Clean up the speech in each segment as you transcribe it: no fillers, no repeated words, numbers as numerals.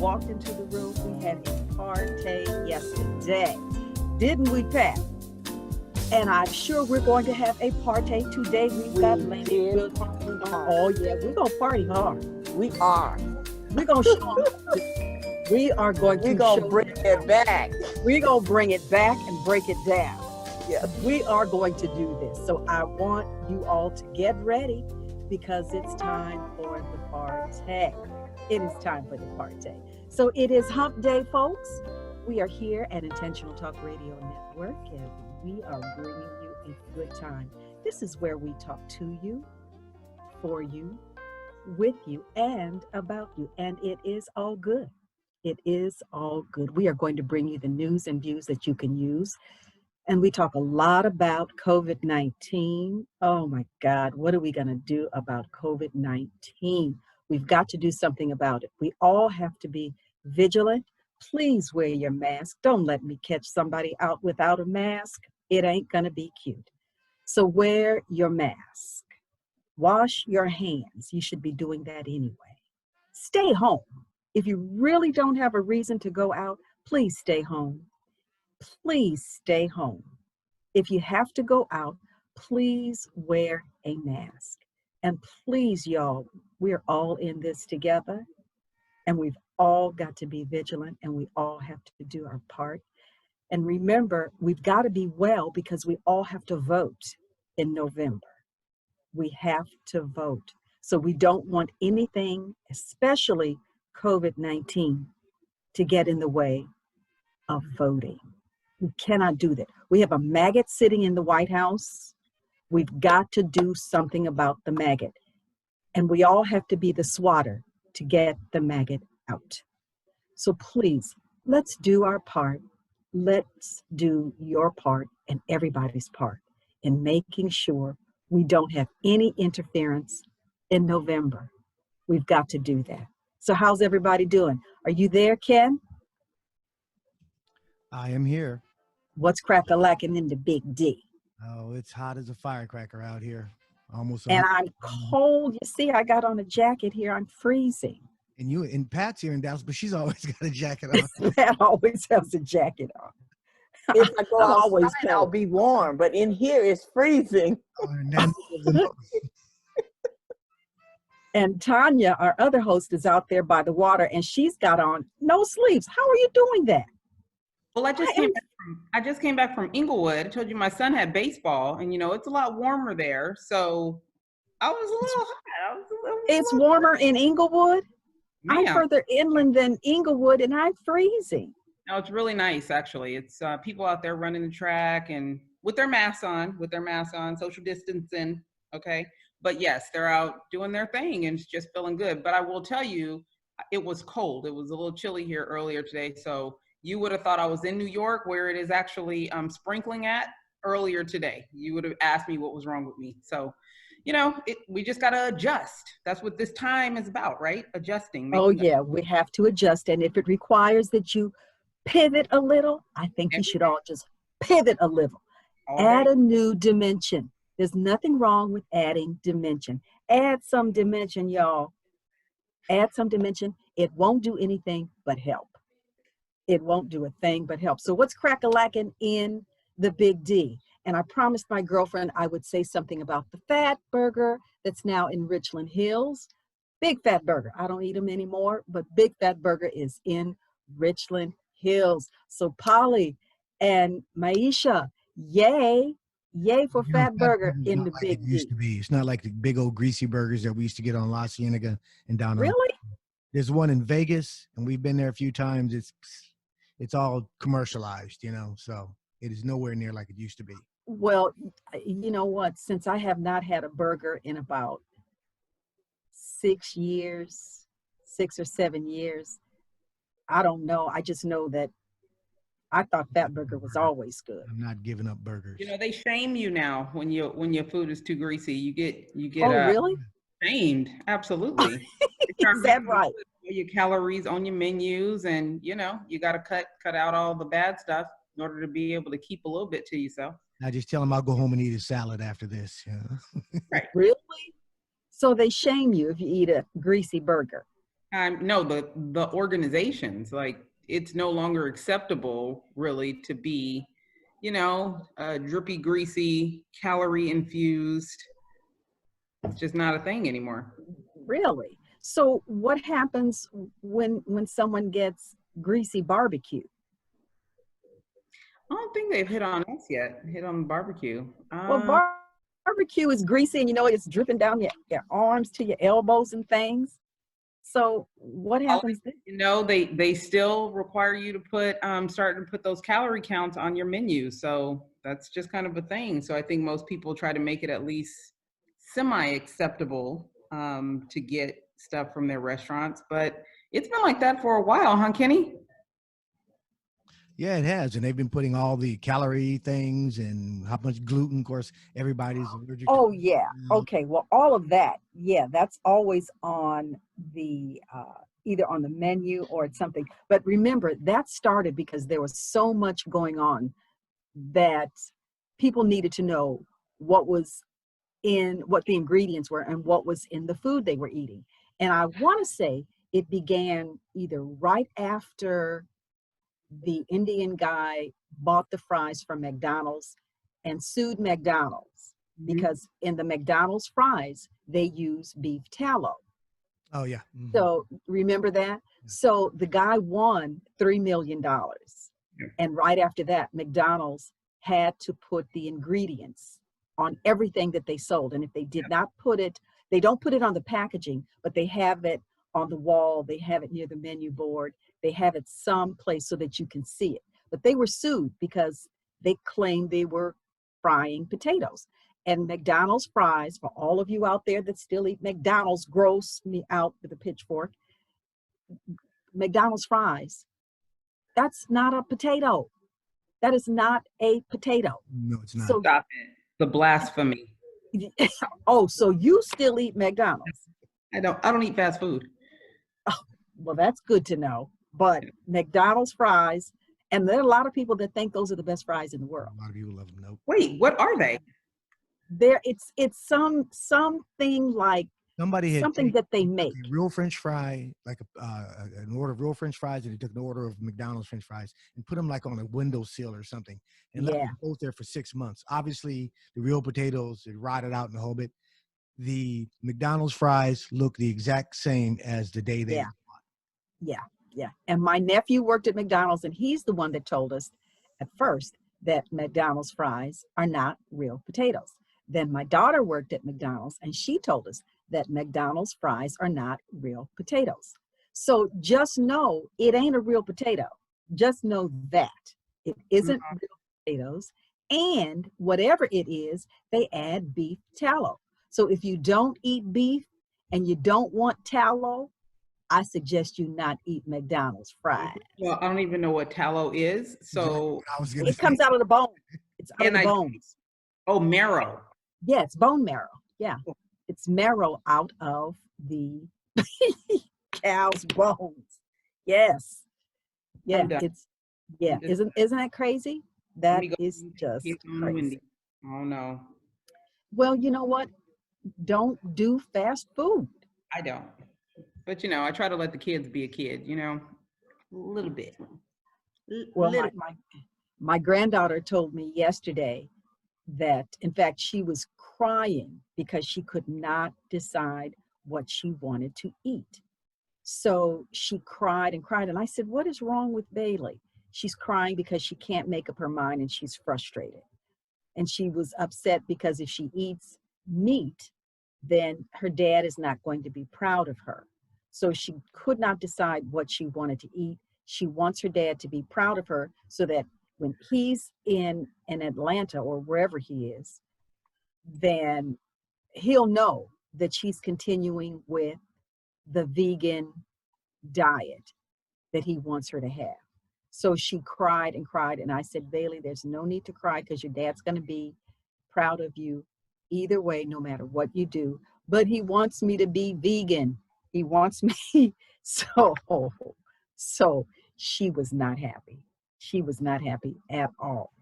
walked into the room, we had a party yesterday. Didn't we, Pat? And I'm sure we're going to have a party today. We've got Lenny. Oh, yeah, we're going to party hard. We are. We're going to show them. We are going to We're going to bring it back. We're going to bring it back and break it down. Yes. We are going to do this. So I want you all to get ready because it's time for the party. It is time for the party. So it is Hump Day, folks. We are here at Intentional Talk Radio Network, and we are bringing you a good time. This is where we talk to you, for you, with you, and about you. And it is all good. It is all good. We are going to bring you the news and views that you can use. And we talk a lot about COVID-19. Oh my God, what are we going to do about COVID-19? We've got to do something about it. We all have to be vigilant. Please wear your mask. Don't let me catch somebody out without a mask. It ain't going to be cute. So wear your mask. Wash your hands. You should be doing that anyway. Stay home. If you really don't have a reason to go out, please stay home. Please stay home. If you have to go out, please wear a mask. And please, y'all, we're all in this together. And we've all got to be vigilant, and we all have to do our part. And remember, we've got to be well because we all have to vote in November. We have to vote. So we don't want anything, especially COVID-19, to get in the way of voting. We cannot do that. We have a maggot sitting in the White House. We've got to do something about the maggot. And we all have to be the swatter to get the maggot out. So please, let's do our part. Let's do your part and everybody's part in making sure we don't have any interference in November. We've got to do that. So how's everybody doing? Are you there, Ken? I am here. What's crack-a-lacking in the Big D? Oh, it's hot as a firecracker out here. Almost. And I'm cold. You see, I got on a jacket here. I'm freezing. And Pat's here in Dallas, but she's always got a jacket on. Pat always has a jacket on. If I go I'm always outside, I'll be warm, but in here it's freezing. And Tanya, our other host, is out there by the water, and she's got on no sleeves. How are you doing that? Well, I just came back from Inglewood. I told you my son had baseball, and it's a lot warmer there. So I was a little hot. It's warmer in Inglewood? I'm further inland than Inglewood, and I'm freezing. No, it's really nice, actually. It's people out there running the track and with their masks on, social distancing, okay? But yes, they're out doing their thing, and it's just feeling good. But I will tell you, it was cold. It was a little chilly here earlier today, so you would have thought I was in New York, where it is actually sprinkling at earlier today. You would have asked me what was wrong with me. So, we just got to adjust. That's what this time is about, right? Adjusting. Oh, yeah, we have to adjust. And if it requires that you pivot a little, I think you should all just pivot a little. Add a new dimension. There's nothing wrong with adding dimension. Add some dimension, y'all. Add some dimension. It won't do anything but help. It won't do a thing but help. So what's crack-a-lacking in the Big D? And I promised my girlfriend I would say something about the Fat Burger that's now in Richland Hills. Big Fat Burger. I don't eat them anymore, but Big Fat Burger is in Richland Hills. So Polly and Maisha, yay for Fat Burger in the Big D. Used to be. It's not like the big old greasy burgers that we used to get on La Cienega and down. Really? There's one in Vegas, and we've been there a few times. It's all commercialized, so it is nowhere near like it used to be. Well, you know what? Since I have not had a burger in about 6 or 7 years, I don't know. I just know that I thought Fat Burger was always good. I'm not giving up burgers. They shame you now when your food is too greasy. You get Oh, really? Shamed. Absolutely. Is that right? Your calories on your menus, and you got to cut out all the bad stuff in order to be able to keep a little bit to yourself. I just tell them I'll go home and eat a salad after this. Right. Really? So they shame you if you eat a greasy burger. No, the organizations, like, it's no longer acceptable really to be, drippy, greasy, calorie infused. It's just not a thing anymore. Really? So what happens when someone gets greasy barbecue? I don't think they've hit on us yet. Hit on barbecue. Well, barbecue is greasy, and you know it's dripping down your arms to your elbows and things. So what happens then? They still require you to start to put those calorie counts on your menu. So that's just kind of a thing. So I think most people try to make it at least semi-acceptable to get stuff from their restaurants. But it's been like that for a while, huh, Kenny? Yeah, it has, and they've been putting all the calorie things and how much gluten. Of course, everybody's allergic. Oh yeah. Okay. Well, all of that. Yeah, that's always on the either on the menu or it's something. But remember, that started because there was so much going on that people needed to know what the ingredients were and what was in the food they were eating. And I want to say it began either right after the Indian guy bought the fries from McDonald's and sued McDonald's because in the McDonald's fries, they use beef tallow. Oh, yeah. Mm-hmm. So remember that? Yeah. So the guy won $3 million. Yeah. And right after that, McDonald's had to put the ingredients on everything that they sold. And if they did not put it, they don't put it on the packaging, but they have it on the wall. They have it near the menu board. They have it someplace so that you can see it. But they were sued because they claimed they were frying potatoes. And McDonald's fries, for all of you out there that still eat McDonald's, gross me out with a pitchfork. McDonald's fries, that's not a potato. That is not a potato. No, it's not. So stop it. The blasphemy. Oh, so you still eat McDonald's? I don't eat fast food. Oh, well, that's good to know. But McDonald's fries, and there are a lot of people that think those are the best fries in the world. A lot of people love them. Nope. Wait, what are they? It's something like something that they make. A real French fry, like an order of real French fries, and they took an order of McDonald's French fries and put them like on a windowsill or something, and left them both there for 6 months. Obviously, the real potatoes, it rotted out in the whole bit. The McDonald's fries look the exact same as the day they were bought. Yeah. And my nephew worked at McDonald's, and he's the one that told us at first that McDonald's fries are not real potatoes. Then my daughter worked at McDonald's, and she told us that McDonald's fries are not real potatoes. So just know it ain't a real potato. Just know that it isn't real potatoes. And whatever it is, they add beef tallow. So if you don't eat beef and you don't want tallow, I suggest you not eat McDonald's fries. Well, I don't even know what tallow is. So it comes out of the bone. It's out of the bones. Oh, marrow. Yeah, it's bone marrow. Yeah. It's marrow out of the cow's bones. Yes. Yeah. Isn't that crazy? That is just crazy. Oh no. Well, you know what? Don't do fast food. I don't. But I try to let the kids be a kid, a little bit. Well, my granddaughter told me yesterday that, in fact, she was crying because she could not decide what she wanted to eat. So she cried and cried. And I said, what is wrong with Bailey? She's crying because she can't make up her mind and she's frustrated. And she was upset because if she eats meat, then her dad is not going to be proud of her. So she could not decide what she wanted to eat. She wants her dad to be proud of her so that when he's in Atlanta or wherever he is, then he'll know that she's continuing with the vegan diet that he wants her to have. So she cried and cried. And I said, Bailey, there's no need to cry because your dad's going to be proud of you either way, no matter what you do. But he wants me to be vegan. He wants me. So she was not happy. She was not happy at all.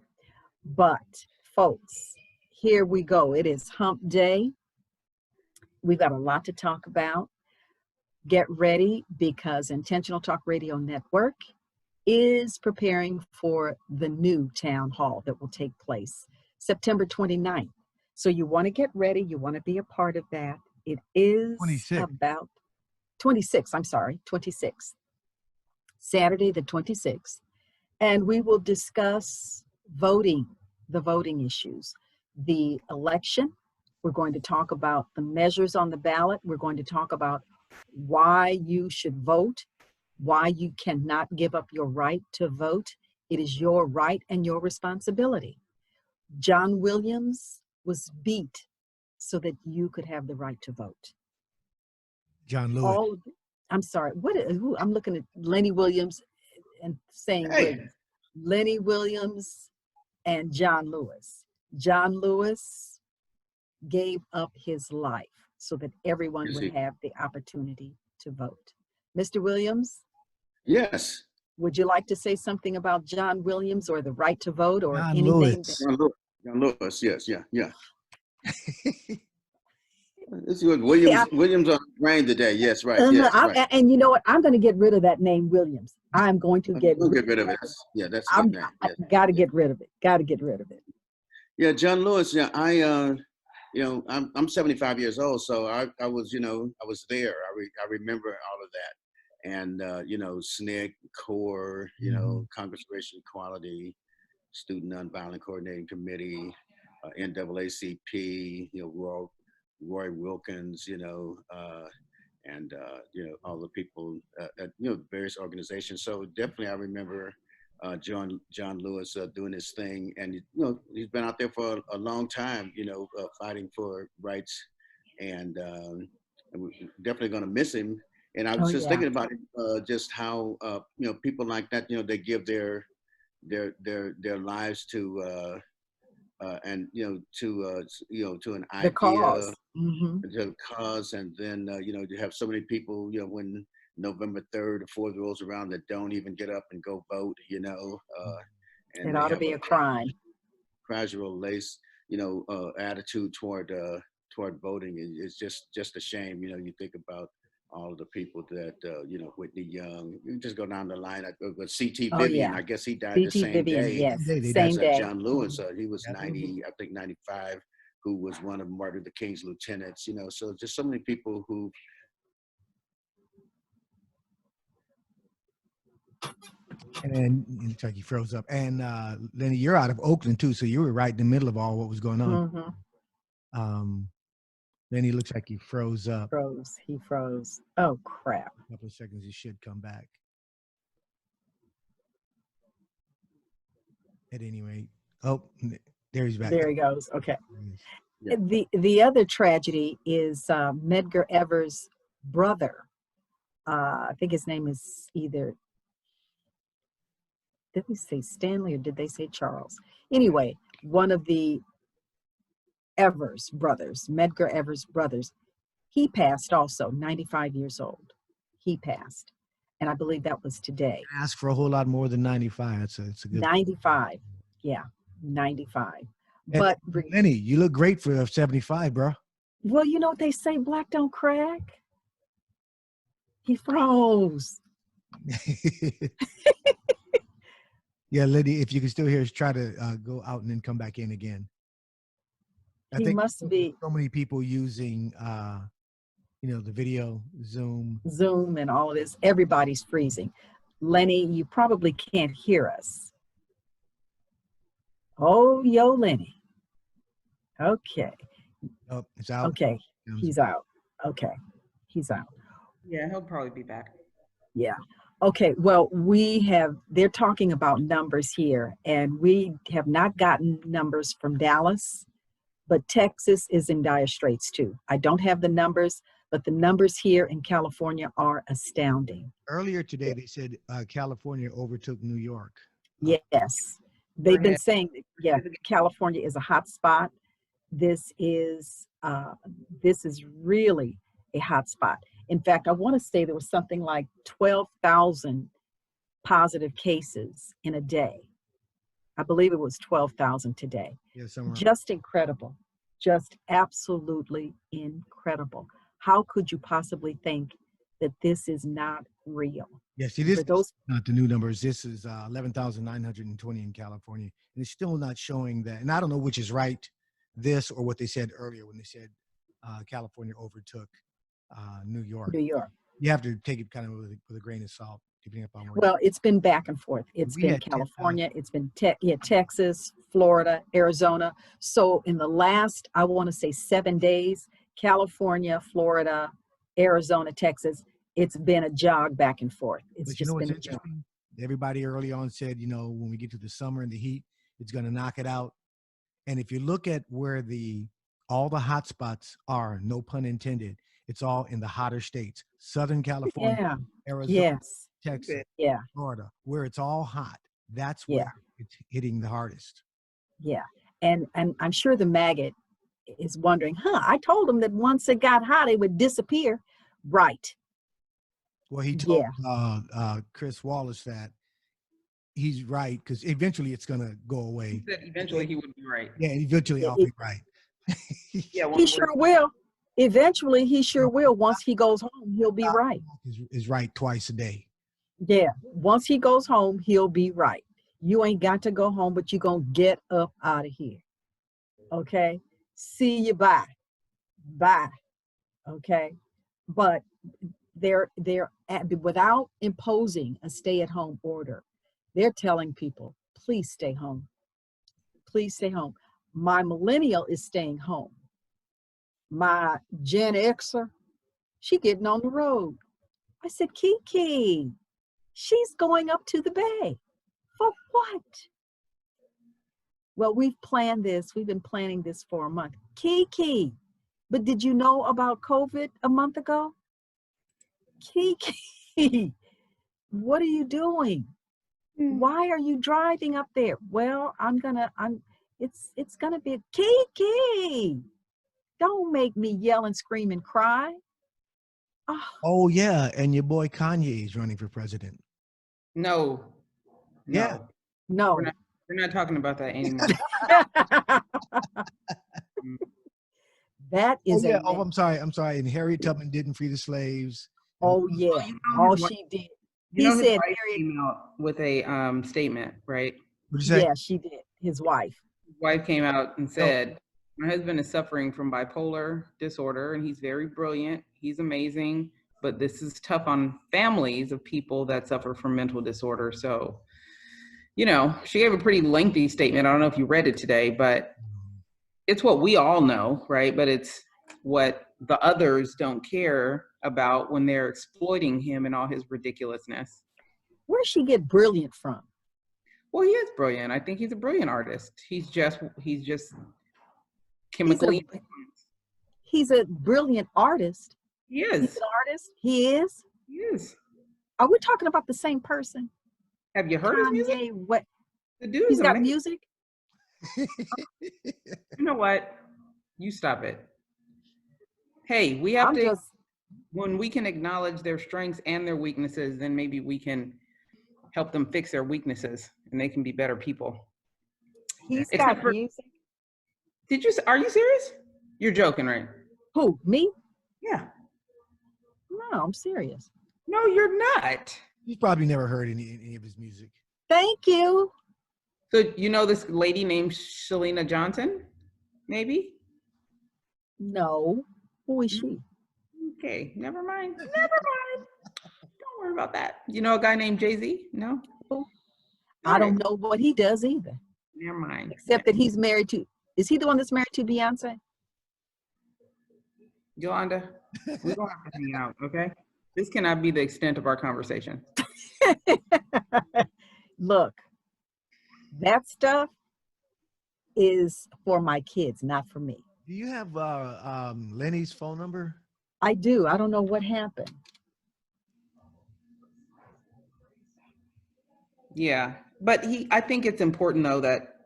But folks, here we go. It is hump day. We've got a lot to talk about. Get ready because Intentional Talk Radio Network is preparing for the new town hall that will take place September 29th. So you want to get ready. You want to be a part of that. It is 26. about 26, I'm sorry, 26th, Saturday the 26th. And we will discuss voting, the voting issues, the election. We're going to talk about the measures on the ballot. We're going to talk about why you should vote, why you cannot give up your right to vote. It is your right and your responsibility. John Williams was beat so that you could have the right to vote. John Lewis. I'm sorry, I'm looking at Lenny Williams and saying Williams. Lenny Williams and John Lewis. John Lewis gave up his life so that everyone would have the opportunity to vote. Mr. Williams? Yes. Would you like to say something about John Williams or the right to vote or John anything? Lewis. John Lewis, yes, yeah. This is good. Williams on the brain today. Yes, right. Yes, right. And you know what? I'm going to get rid of that name Williams. I'm going to get rid of it. Yeah, that's a good name. I got to get rid of it. Got to get rid of it. Yeah, John Lewis. Yeah, I'm 75 years old, so I was there. I remember all of that, and SNCC, CORE, Congress for Racial Equality, Student Nonviolent Coordinating Committee, NAACP, Roy Wilkins, and all the people at various organizations. So definitely, I remember John Lewis doing his thing, and he's been out there for a long time, fighting for rights, and we're definitely going to miss him. And I was thinking about it, just how people like that, they give their lives to. And to an idea, cause. To the cause, and then you have so many people, when November 3rd or 4th rolls around, that don't even get up and go vote, and it ought to be a crime. Casual lace, attitude toward voting is just a shame. You think about all of the people that Whitney Young. You just go down the line. C.T. Vivian. I guess he died the same day. Yes, same day. John Lewis. He was 90, I think 95, who was one of Martin Luther King's lieutenants. So just so many people who. And Kentucky froze up. And Lenny, you're out of Oakland too, so you were right in the middle of all what was going on. Lenny looks like he froze up. He froze. Oh, crap. A couple of seconds, he should come back. At any rate. Oh, there he's back. There he goes. Okay. Yeah. The other tragedy is Medgar Evers' brother. I think his name is either, did we say Stanley or did they say Charles? Anyway, one of the Evers brothers, Medgar Evers brothers, he passed also, 95 years old. He passed. And I believe that was today. Ask for a whole lot more than 95. It's a good 95. Yeah, 95. And but Lenny, you look great for 75, bro. Well, you know what they say, black don't crack. He froze. Yeah, Lenny, if you can still hear us, try to go out and then come back in again. I think must be so many people using the video, Zoom and all of this. Everybody's freezing. Lenny, you probably can't hear us. Oh, yo, Lenny. Okay. Oh, it's out. Okay. He's out. Okay. He's out. Yeah, he'll probably be back. Yeah. Okay. Well, they're talking about numbers here, and we have not gotten numbers from Dallas. But Texas is in dire straits too. I don't have the numbers, but the numbers here in California are astounding. Earlier today, they said California overtook New York. Yes. They've been saying, California is a hot spot. This is really a hot spot. In fact, I want to say there was something like 12,000 positive cases in a day. I believe it was 12,000 today. Yeah, just incredible. Just absolutely incredible. How could you possibly think that this is not real. Yeah, see, this For is those, not the new numbers. This is 11,920 in California. And it's still not showing that. And I don't know which is right, this or what they said earlier when they said California overtook New York. New York. You have to take it kind of with a grain of salt, depending upon where. Well, it's been back and forth. It's We been had 10,000. California, it's been Texas, Florida, Arizona. So in the last, I want to say 7 days, California, Florida, Arizona, Texas, it's been a jog back and forth. It's But you just know what's been a jog. interesting? Everybody early on said, when we get to the summer and the heat, it's going to knock it out. And if you look at where all the hot spots are, no pun intended, it's all in the hotter states. Southern California, Yeah. Arizona, Yes. Texas, Yeah. Florida, where it's all hot. That's Yeah. where it's hitting the hardest. Yeah. And I'm sure the maggot is wondering, I told them that once it got hot, it would disappear. Right. Well, he told Yeah. Chris Wallace that he's right, because eventually it's going to go away. He said eventually he would be right. Yeah, eventually I'll be right. Yeah, He sure will. Eventually, he sure will. Once he goes home, he'll be right. Is right twice a day. Yeah. Once he goes home, he'll be right. You ain't got to go home, but you're going to get up out of here. Okay? See you, bye. Bye. Okay? But they're without imposing a stay-at-home order, they're telling people, please stay home. Please stay home. My millennial is staying home. My Gen Xer, she getting on the road. I said, Kiki, she's going up to the Bay. For what? Well, we've planned this. We've been planning this for a month. Kiki, but did you know about COVID a month ago? Kiki, what are you doing? Why are you driving up there? Well, it's gonna be Kiki. Don't make me yell and scream and cry. Oh yeah, and your boy Kanye is running for president. No. Yeah. No. We're not talking about that anymore. That is I'm sorry. And Harriet Tubman didn't free the slaves. Oh yeah. All she did. He his said wife came out with a statement, right? What'd you say? Yeah, she did. His wife. His wife came out and said, my husband is suffering from bipolar disorder and he's very brilliant. He's amazing, but this is tough on families of people that suffer from mental disorder. So, she gave a pretty lengthy statement. I don't know if you read it today, but it's what we all know, right? But it's what the others don't care about when they're exploiting him and all his ridiculousness. Where does she get brilliant from? Well, he is brilliant. I think he's a brilliant artist. He's just chemically. He's a brilliant artist. He is. He's an artist. He is. He is. Are we talking about the same person? Have you heard his music? What? The dude He's is got amazing. music. You know what? You stop it. Hey, we have when we can acknowledge their strengths and their weaknesses, then maybe we can help them fix their weaknesses and they can be better people. He's got music. Are you serious? You're joking, right? Who, me? Yeah. No, I'm serious. No, you're not. He's probably never heard any of his music. Thank you. So you know this lady named Shalina Johnson, maybe? No. Who is she? Okay, never mind. Never mind. Don't worry about that. You know a guy named Jay-Z? No? I don't know what he does either. Never mind. Except that he's married to, is he the one that's married to Beyonce? Yolanda, we're going to have to hang out, okay? This cannot be the extent of our conversation. Look, that stuff is for my kids, not for me. Do you have Lenny's phone number? I do. I don't know what happened. Yeah, but I think it's important though that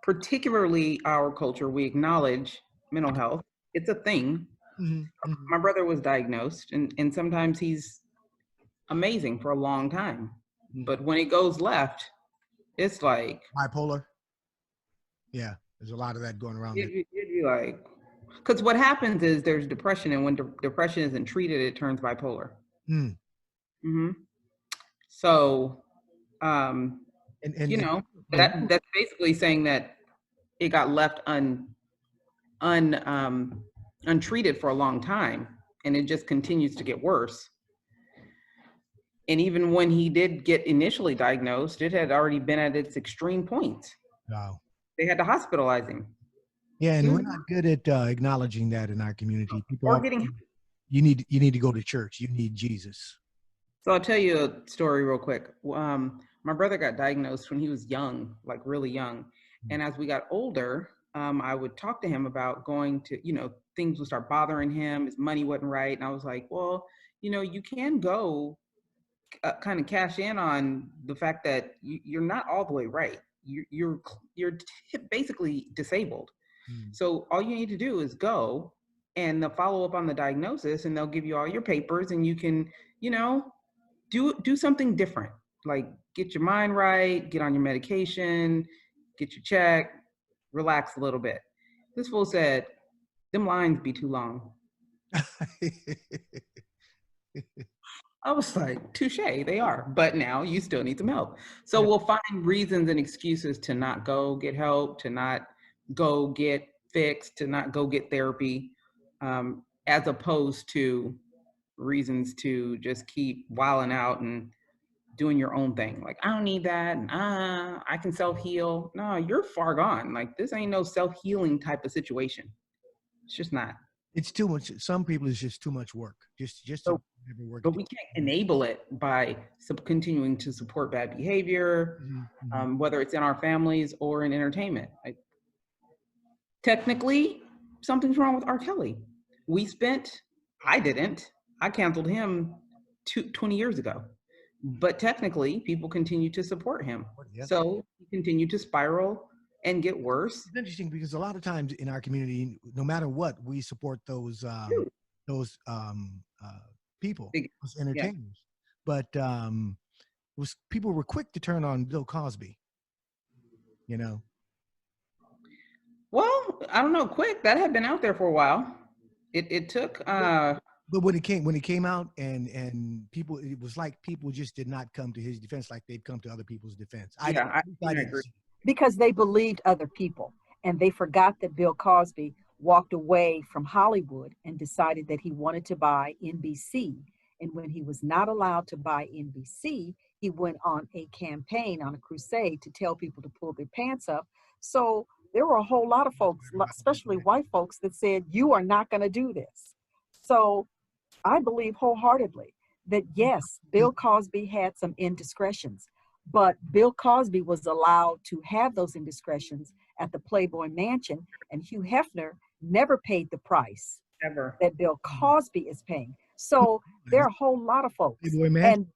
particularly our culture, we acknowledge mental health. It's a thing. Mm-hmm. My brother was diagnosed and sometimes he's amazing for a long time. But when it goes left, it's like bipolar. Yeah, there's a lot of that going around. You'd be like, Because what happens is there's depression, and when depression isn't treated, it turns bipolar. Mm. Mm-hmm. So, And you know, and that's basically saying that it got left untreated for a long time, and it just continues to get worse. And even when he did get initially diagnosed, it had already been at its extreme point. wow. They had to hospitalize him. Yeah, and He we're was, not good at acknowledging that in our community. People or are, getting. you need to go to church. You need Jesus. So I'll tell you a story real quick. My brother got diagnosed when he was young, like really young. And as we got older, I would talk to him about going to, things would start bothering him. His money wasn't right. And I was like, well, you can go kind of cash in on the fact that you're not all the way right. You're basically disabled. So all you need to do is go and they'll follow up on the diagnosis, and they'll give you all your papers, and you can, do something different. Like get your mind right, get on your medication, get your check, relax a little bit. This fool said, them lines be too long. I was like, touche, they are. But now you still need some help. So we'll find reasons and excuses to not go get help, to not go get fixed, to not go get therapy, as opposed to reasons to just keep wilding out and doing your own thing. Like, I don't need that. And I can self-heal. No, you're far gone. Like, this ain't no self-healing type of situation. It's just not. It's too much. Some people, it's just too much work. Just to work. But we can't enable it by continuing to support bad behavior, whether it's in our families or in entertainment. Technically, something's wrong with R. Kelly. I canceled him 20 years ago. But technically, people continue to support him. Yeah. So he continued to spiral and get worse. It's interesting because a lot of times in our community, no matter what, we support those people, those entertainers. Yeah. But people were quick to turn on Bill Cosby. Well, I don't know, quick. That had been out there for a while. It took. But when it came out, and people, it was like people just did not come to his defense like they'd come to other people's defense. I agree. Because they believed other people, and they forgot that Bill Cosby walked away from Hollywood and decided that he wanted to buy NBC. And when he was not allowed to buy NBC, he went on a campaign, on a crusade to tell people to pull their pants up. So there were a whole lot of folks, especially white folks, that said, you are not going to do this. So I believe wholeheartedly that, yes, Bill Cosby had some indiscretions, but Bill Cosby was allowed to have those indiscretions at the Playboy Mansion, and Hugh Hefner never paid the price that Bill Cosby is paying. So there are a whole lot of folks. And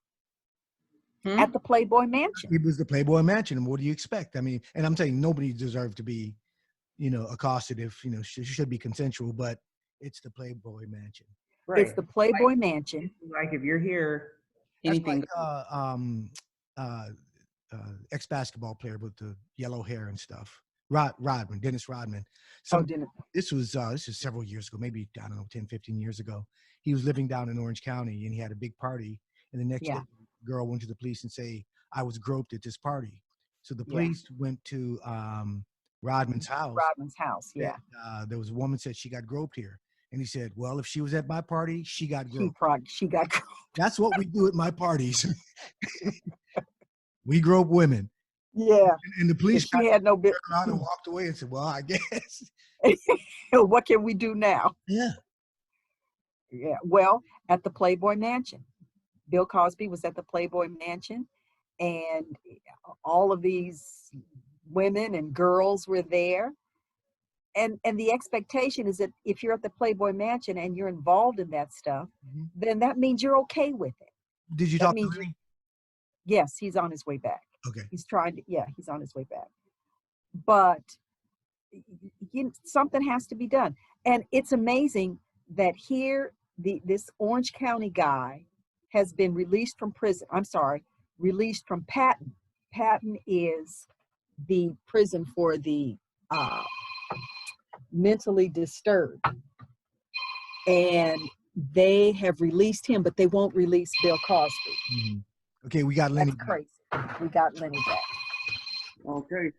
at the Playboy Mansion. It was the Playboy Mansion, and what do you expect? I mean, and I'm saying nobody deserved to be, accosted if, should be consensual, but it's the Playboy Mansion. Right. It's the Playboy Mansion. Like if you're here, anything. Ex-basketball player with the yellow hair and stuff. Dennis Rodman. This was several years ago, maybe, I don't know, 10, 15 years ago. He was living down in Orange County, and he had a big party. And the next day, the girl went to the police and say, I was groped at this party. So the police went to Rodman's house. Yeah. There was a woman said she got groped here. And he said, well, if she was at my party, she got groped. She got groped. That's what we do at my parties. We grope women. Yeah. And the police had no bit around and walked away and said, well, I guess. What can we do now? Yeah. Yeah. Well, at the Playboy Mansion. Bill Cosby was at the Playboy Mansion, and all of these women and girls were there. And the expectation is that if you're at the Playboy Mansion and you're involved in that stuff, then that means you're okay with it. Did you talk to Lenny? Yes, he's on his way back. Okay. He's on his way back. But something has to be done. And it's amazing that here, this Orange County guy has been released from prison. Released from Patton. Patton is the prison for the mentally disturbed. And they have released him, but they won't release Bill Cosby. Mm-hmm. Okay, we got Lenny. That's crazy. We got Lenny back. Okay,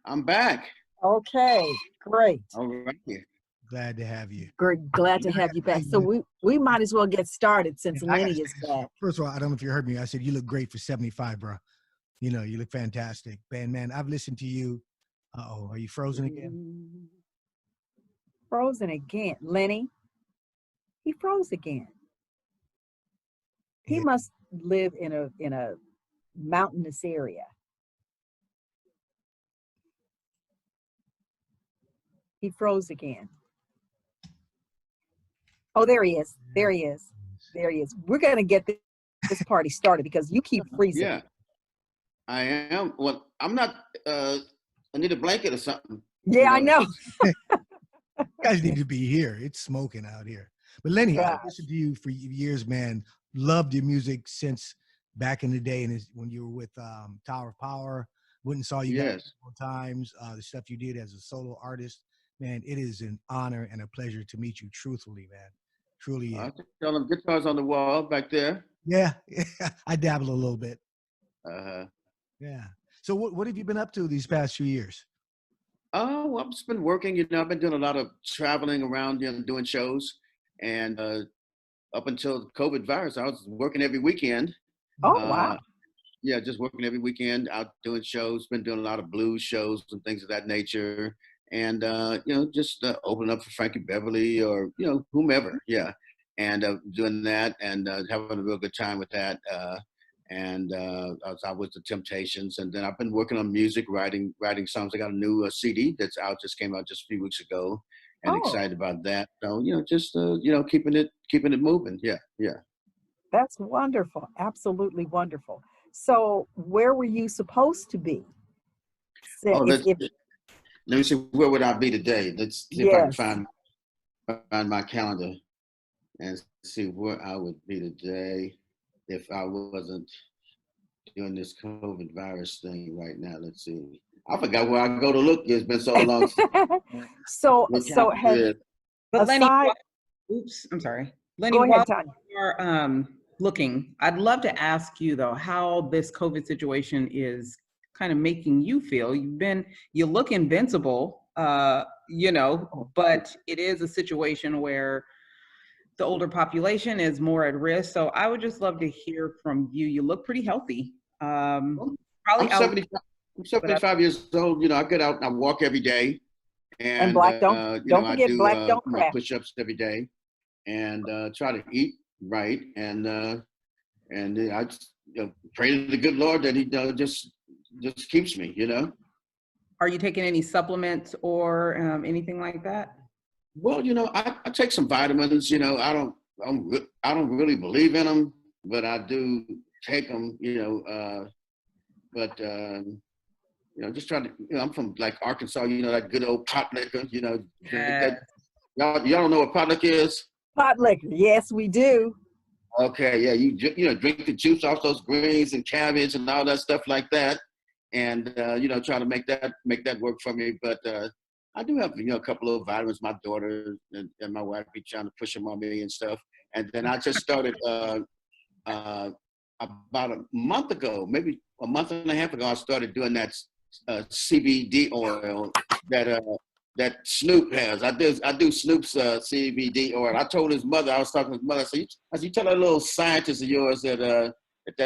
I'm back. Okay, great. All right. Glad to have you. Great, glad to have you back. So we might as well get started since Yeah, Lenny is back. First of all, I don't know if you heard me. I said you look great for 75, bro. You know, you look fantastic. Man, I've listened to you. Uh-oh, are you frozen again? Frozen again. Lenny, he froze again. He must live in a mountainous area. He froze again. Oh, there he is. There he is. There he is. We're going to get this party started because you keep freezing. Yeah, I am. Well, I'm not. I need a blanket or something. Yeah, I know. You guys need to be here. It's smoking out here. But Lenny, I've listened to you for years, man. Loved your music since back in the day, and when you were with Tower of Power. Went and saw you guys several times. The stuff you did as a solo artist, man. It is an honor and a pleasure to meet you. Truthfully, man. Truly. I tell them guitars on the wall back there. Yeah, I dabble a little bit. Yeah. So what have you been up to these past few years? Oh, well, I've just been working. You know, I've been doing a lot of traveling around, you know, doing shows, and up until the COVID virus, I was working every weekend. Oh wow. Yeah, just working every weekend, out doing shows. Been doing a lot of blues shows and things of that nature, and you know, just opening up for Frankie Beverly or you know whomever. Yeah, and doing that and having a real good time with that. And I was the Temptations, and then I've been working on music, writing songs. I got a new CD that's out, just came out just a few weeks ago, and excited about that. So you know, just you know, keeping it moving. Yeah. That's wonderful. Absolutely wonderful. So where were you supposed to be? Let me see, where would I be today? Let's see if I can find my calendar and see where I would be today if I wasn't doing this COVID virus thing right now. Let's see. I forgot where I go to look. It's been so long. But Lenny, oops, I'm sorry. Lenny, go ahead, Tanya. You're looking, I'd love to ask you though, how this COVID situation is kind of making you feel. You look invincible, you know, but it is a situation where the older population is more at risk. So I would just love to hear from you. You look pretty healthy. Probably I'm 75 years old. You know, I get out and I walk every day. And Black don't forget Black don't crack. Push-ups every day, and try to eat right, and I just, you know, pray to the good Lord that He just keeps me. You know. Are you taking any supplements or anything like that? Well, you know, I take some vitamins. You know, I don't really believe in them, but I do take them. You know, you know, just trying to, you know, I'm from like Arkansas, you know, that good old pot liquor, you know. Y'all don't know what pot liquor is? Pot liquor, yes, we do. Okay, yeah, you know, drink the juice off those greens and cabbage and all that stuff like that. And, you know, try to make that work for me. But I do have, you know, a couple of vitamins. My daughter and my wife be trying to push them on me and stuff. And then I just started about a month ago, maybe a month and a half ago, I started doing that CBD oil that Snoop has. I do Snoop's CBD oil. I told his mother, I was talking to his mother, I said, you tell that little scientist of yours that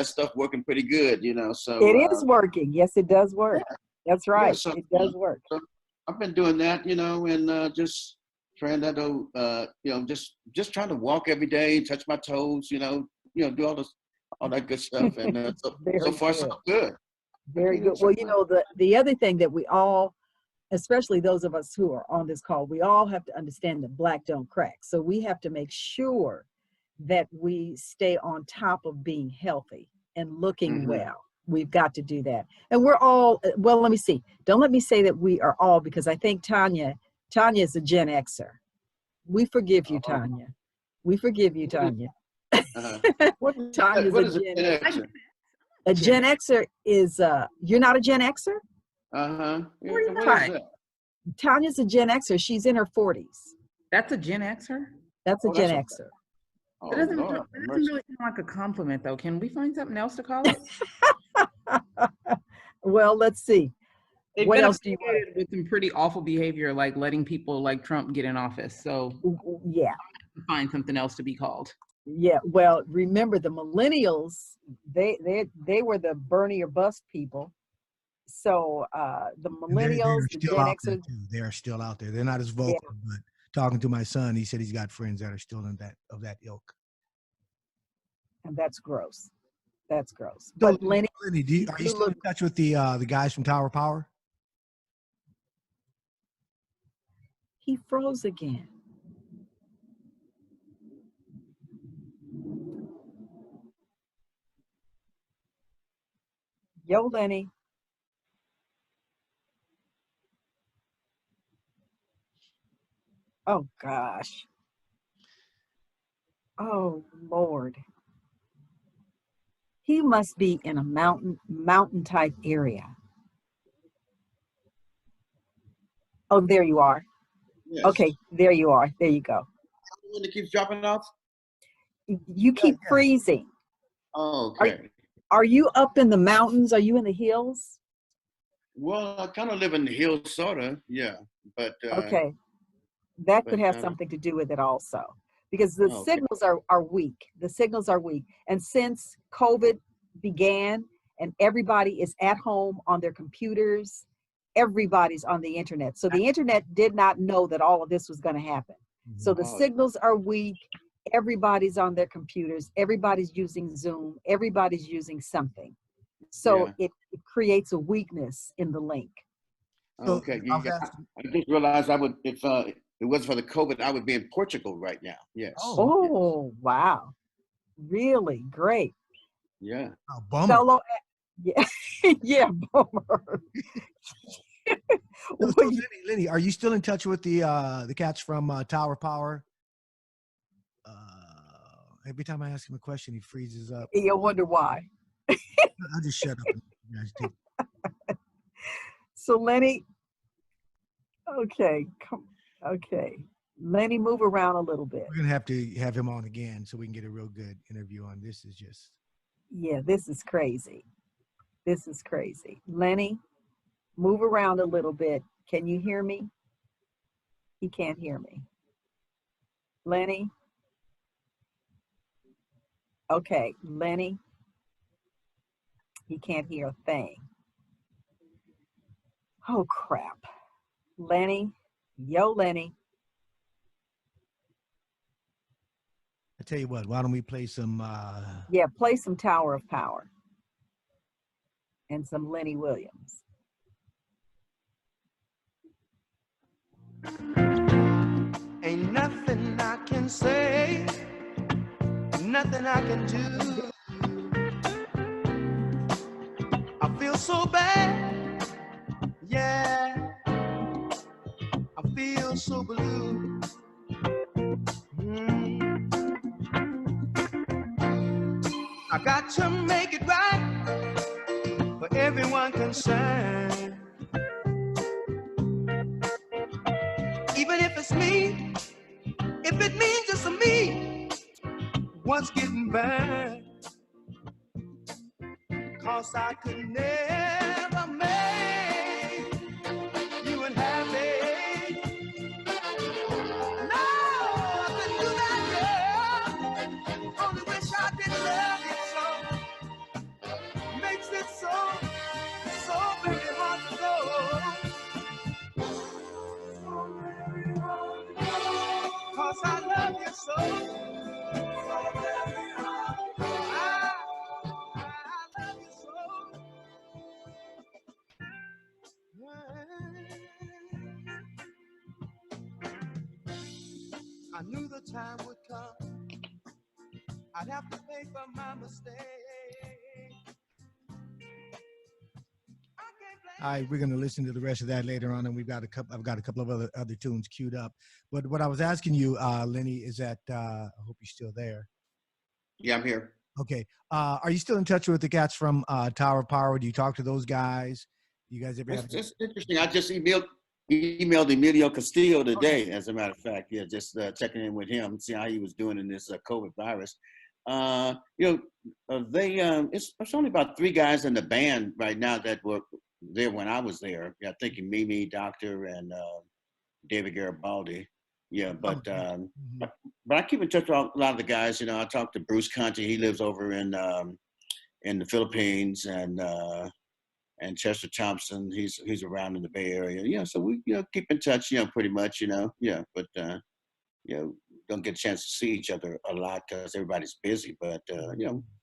stuff working pretty good, you know. So it is working. Yes, it does work. Yeah. That's right. Yeah, so, it does work. So I've been doing that, you know, and just trying to you know, just trying to walk every day, touch my toes, you know, do all that good stuff, and so far so good. Very good. Well, you know, the other thing that we all, especially those of us who are on this call, we all have to understand that Black don't crack. So we have to make sure that we stay on top of being healthy and looking well. We've got to do that. And we're all, well, let me see. Don't let me say that we are all, because I think Tanya is a Gen Xer. We forgive you, Tanya. We forgive you, Tanya. Tanya's a Gen Xer. A Gen Xer is, you're not a Gen Xer? What is that? Tanya's a Gen Xer. She's in her 40s. That's a Gen Xer? That's a Oh, Gen that's Xer. Oh, That doesn't, Lord, that doesn't mercy. really sound like a compliment, though. Can we find something else to call it? Well, let's see. They've What been else do you want? affiliated with some pretty awful behavior, like letting people like Trump get in office. So Yeah. find something else to be called. Yeah. Well, remember the millennials, they were the Bernie or bust people. So the And they millennials, are the still Gen out there Xers, too. They are still out there. They're not as yeah, vocal, but talking to my son, he said he's got friends that are still in that ilk. and that's gross. That's gross. So, But Lenny, Lenny, are you you still in look, touch with the guys from Tower Power? he froze again. Yo, Lenny. Oh gosh. Oh Lord. He must be in a mountain type area. Oh, there you are. Yes. Okay, there you are. There you go. The one that keeps dropping off? You keep freezing. Oh, okay. Are you up in the mountains? Are you in the hills? Well, I kind of live in the hills, sort of, yeah. But Okay. That could but have something to do with it also. Because the okay. signals are weak. The signals are weak. And since COVID began and everybody is at home on their computers, everybody's on the internet. So the internet did not know that all of this was going to happen. So the Oh, signals are weak. Everybody's on their computers. Everybody's using Zoom. Everybody's using something. So yeah. it creates a weakness in the link. So Okay. I was Yeah. asking, I just realized I would, if it wasn't for the COVID, I would be in Portugal right now. Yes. oh, Oh, wow. Really great. Yeah. a bummer. Solo, yeah, yeah, bummer. So, Well, Lenny, are you still in touch with the cats from Tower Power? Every time I ask him a question, he freezes up. you wonder why. I'll just shut up. And you guys take. So Lenny, okay, okay. Lenny, move around a little bit. We're gonna have to have him on again so we can get a real good interview on this. Is just Yeah, this is crazy. This is crazy. Lenny, move around a little bit. Can you hear me? He can't hear me. Lenny? Okay, Lenny. He can't hear a thing. Oh, crap. Lenny. Yo, Lenny. I tell you what. Why don't we play some? Yeah, play some Tower of Power and some Lenny Williams. Ain't nothing I can say, nothing I can do. I feel so bad, yeah. I feel so blue. I got to make it right for everyone concerned. Even if it's me, if it means just me, what's getting burned? 'Cause I could never make you unhappy. No, I couldn't do that, girl. Only wish I didn't love you so. Makes it so, so very hard to go. So very hard to go. 'Cause I love you so. So very hard to go. I love you so. I knew the time would come. I'd have to pay for my mistake. All right, we're gonna listen to the rest of that later on, and we've got a couple. I've got a couple of other tunes queued up. But what I was asking you, Lenny, is that I hope you're still there. Yeah, I'm here. Okay. Are you still in touch with the cats from Tower Power? Do you talk to those guys? You guys ever have? That's interesting. I just emailed emailed Emilio Castillo today, as a matter of fact. Yeah, just checking in with him, see how he was doing in this COVID virus. It's only about 3 guys in the band right now that were there when I was there. Yeah, I think Mimi, Doctor, and David Garibaldi. Yeah, but I keep in touch with a lot of the guys. You know, I talked to Bruce Conti. He lives over in the Philippines, and Chester Thompson. He's around in the Bay Area. Yeah, so we keep in touch. Pretty much. But don't get a chance to see each other a lot because everybody's busy. But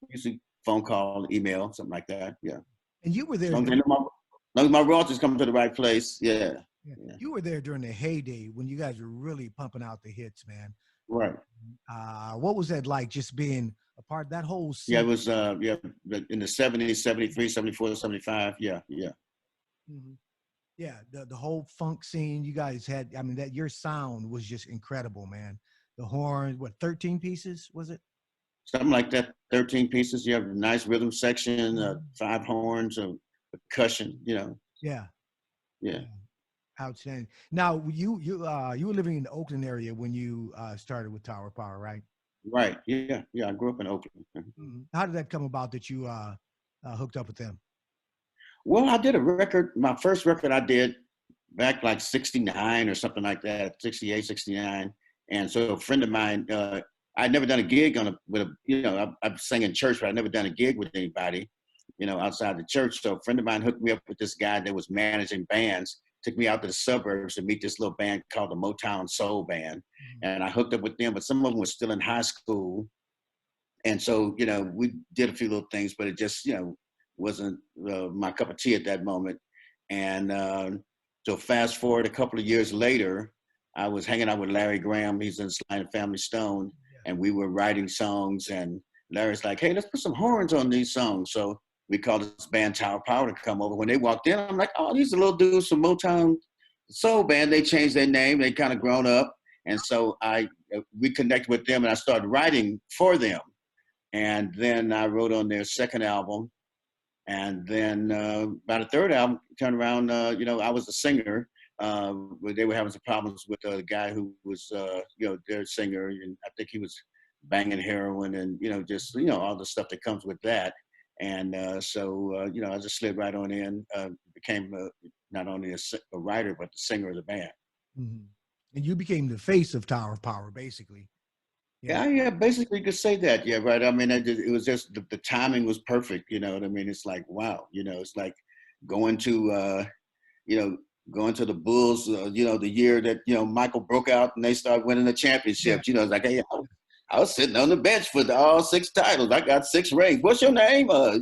usually phone call, email, something like that. Yeah. And you were there. As long as my royalties come to the right place. Yeah. You were there during the heyday when you guys were really pumping out the hits, man. Right. What was that like, just being a part of that whole scene? Yeah, it was in the 70s, 73, 74, 75. Yeah. Mm-hmm. Yeah, the whole funk scene you guys had, I mean, that your sound was just incredible, man. The horn, 13 pieces, was it? Something like that, 13 pieces. You have a nice rhythm section, 5 horns, percussion, Yeah. Yeah. Outstanding. Now, you were living in the Oakland area when you started with Tower Power, right? Right. Yeah. I grew up in Oakland. Mm-hmm. How did that come about that you hooked up with them? Well, I did a record. My first record I did back like 69 or something like that, 68, 69. And so a friend of mine, I'd never done a gig I've sang in church, but I'd never done a gig with anybody, outside the church. So a friend of mine hooked me up with this guy that was managing bands, took me out to the suburbs to meet this little band called the Motown Soul Band. Mm-hmm. And I hooked up with them, but some of them were still in high school. And so, we did a few little things, but it just, wasn't my cup of tea at that moment. And so fast forward a couple of years later, I was hanging out with Larry Graham. He's in Sly and Family Stone. And we were writing songs. And Larry's like, hey, let's put some horns on these songs. So we called this band Tower Power to come over. When they walked in, I'm like, oh, these are little dudes from Motown Soul Band. They changed their name. They kind of grown up. And so we connected with them, and I started writing for them. And then I wrote on their second album. And then by the third album, turned around, I was a singer. They were having some problems with the guy who was, their singer. And I think he was banging heroin and, all the stuff that comes with that. And so I just slid right on in, became not only a writer, but the singer of the band. Mm-hmm. And you became the face of Tower of Power, basically. Yeah, basically you could say that. Yeah, right. I mean, it was just the timing was perfect. You know what I mean? It's like, wow, it's like going to the Bulls, the year that, Michael broke out and they started winning the championships. It's like, hey, I was sitting on the bench for all 6 titles. I got 6 rings. What's your name? So,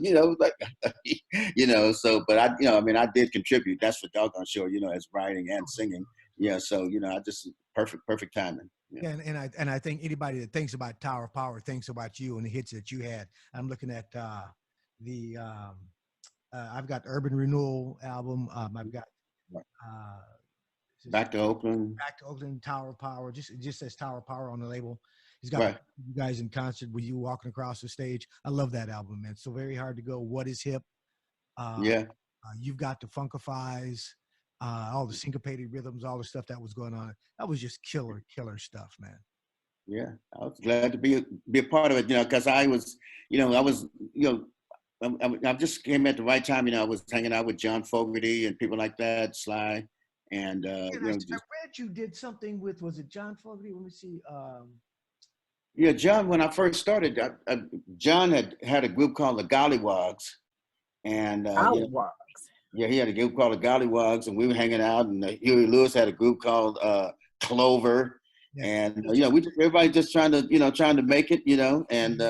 but I did contribute. That's for doggone sure, as writing and singing. Yeah. So, I just perfect timing. Yeah. And I think anybody that thinks about Tower of Power thinks about you and the hits that you had. I'm looking at I've got Urban Renewal album. I've got Back to Oakland, Tower of Power. It just says Tower of Power on the label. He's got you guys in concert with you walking across the stage. I love that album, man. It's so very hard to go. What is hip? You've got the Funkifies. All the syncopated rhythms, all the stuff that was going on. That was just killer stuff, man. Yeah, I was glad to be a part of it, because I just came at the right time. I was hanging out with John Fogerty and people like that, Sly, and I read you did something with, was it John Fogerty? Let me see. Yeah, John. When I first started, John had a group called the Gollywogs, and Gollywogs. Yeah, he had a group called the Gollywogs, and we were hanging out. And Huey Lewis had a group called Clover, and everybody just trying to make it, and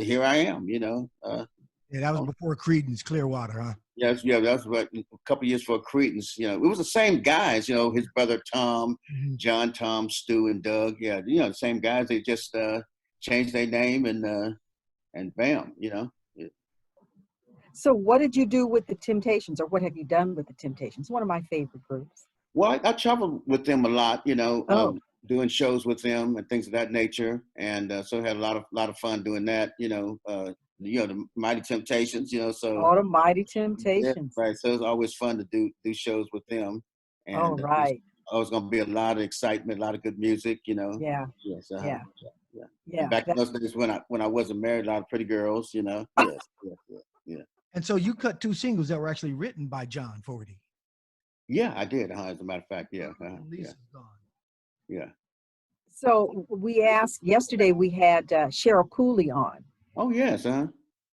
here I am, that was before Creedence Clearwater, huh? Yes, that was about a couple years before Creedence. It was the same guys, his brother Tom, John, Tom, Stu, and Doug. Yeah, the same guys. They just changed their name and bam, So what did you do with the Temptations, or what have you done with the Temptations? One of my favorite groups. Well, I traveled with them a lot, doing shows with them and things of that nature, and so had a lot of fun doing that. The Mighty Temptations, so all the Mighty Temptations. Yeah, right. So it's always fun to do shows with them, Oh, and right. always going to be a lot of excitement, a lot of good music, Yeah. Yes. Yeah. Yeah. And Yeah. back in those days when I wasn't married, a lot of pretty girls, Yes. Yeah. And so you cut 2 singles that were actually written by John Fogerty. Yeah, I did. As a matter of fact, yeah. Lisa's gone. Yeah. So we asked yesterday, we had Cheryl Cooley on. Oh, yes.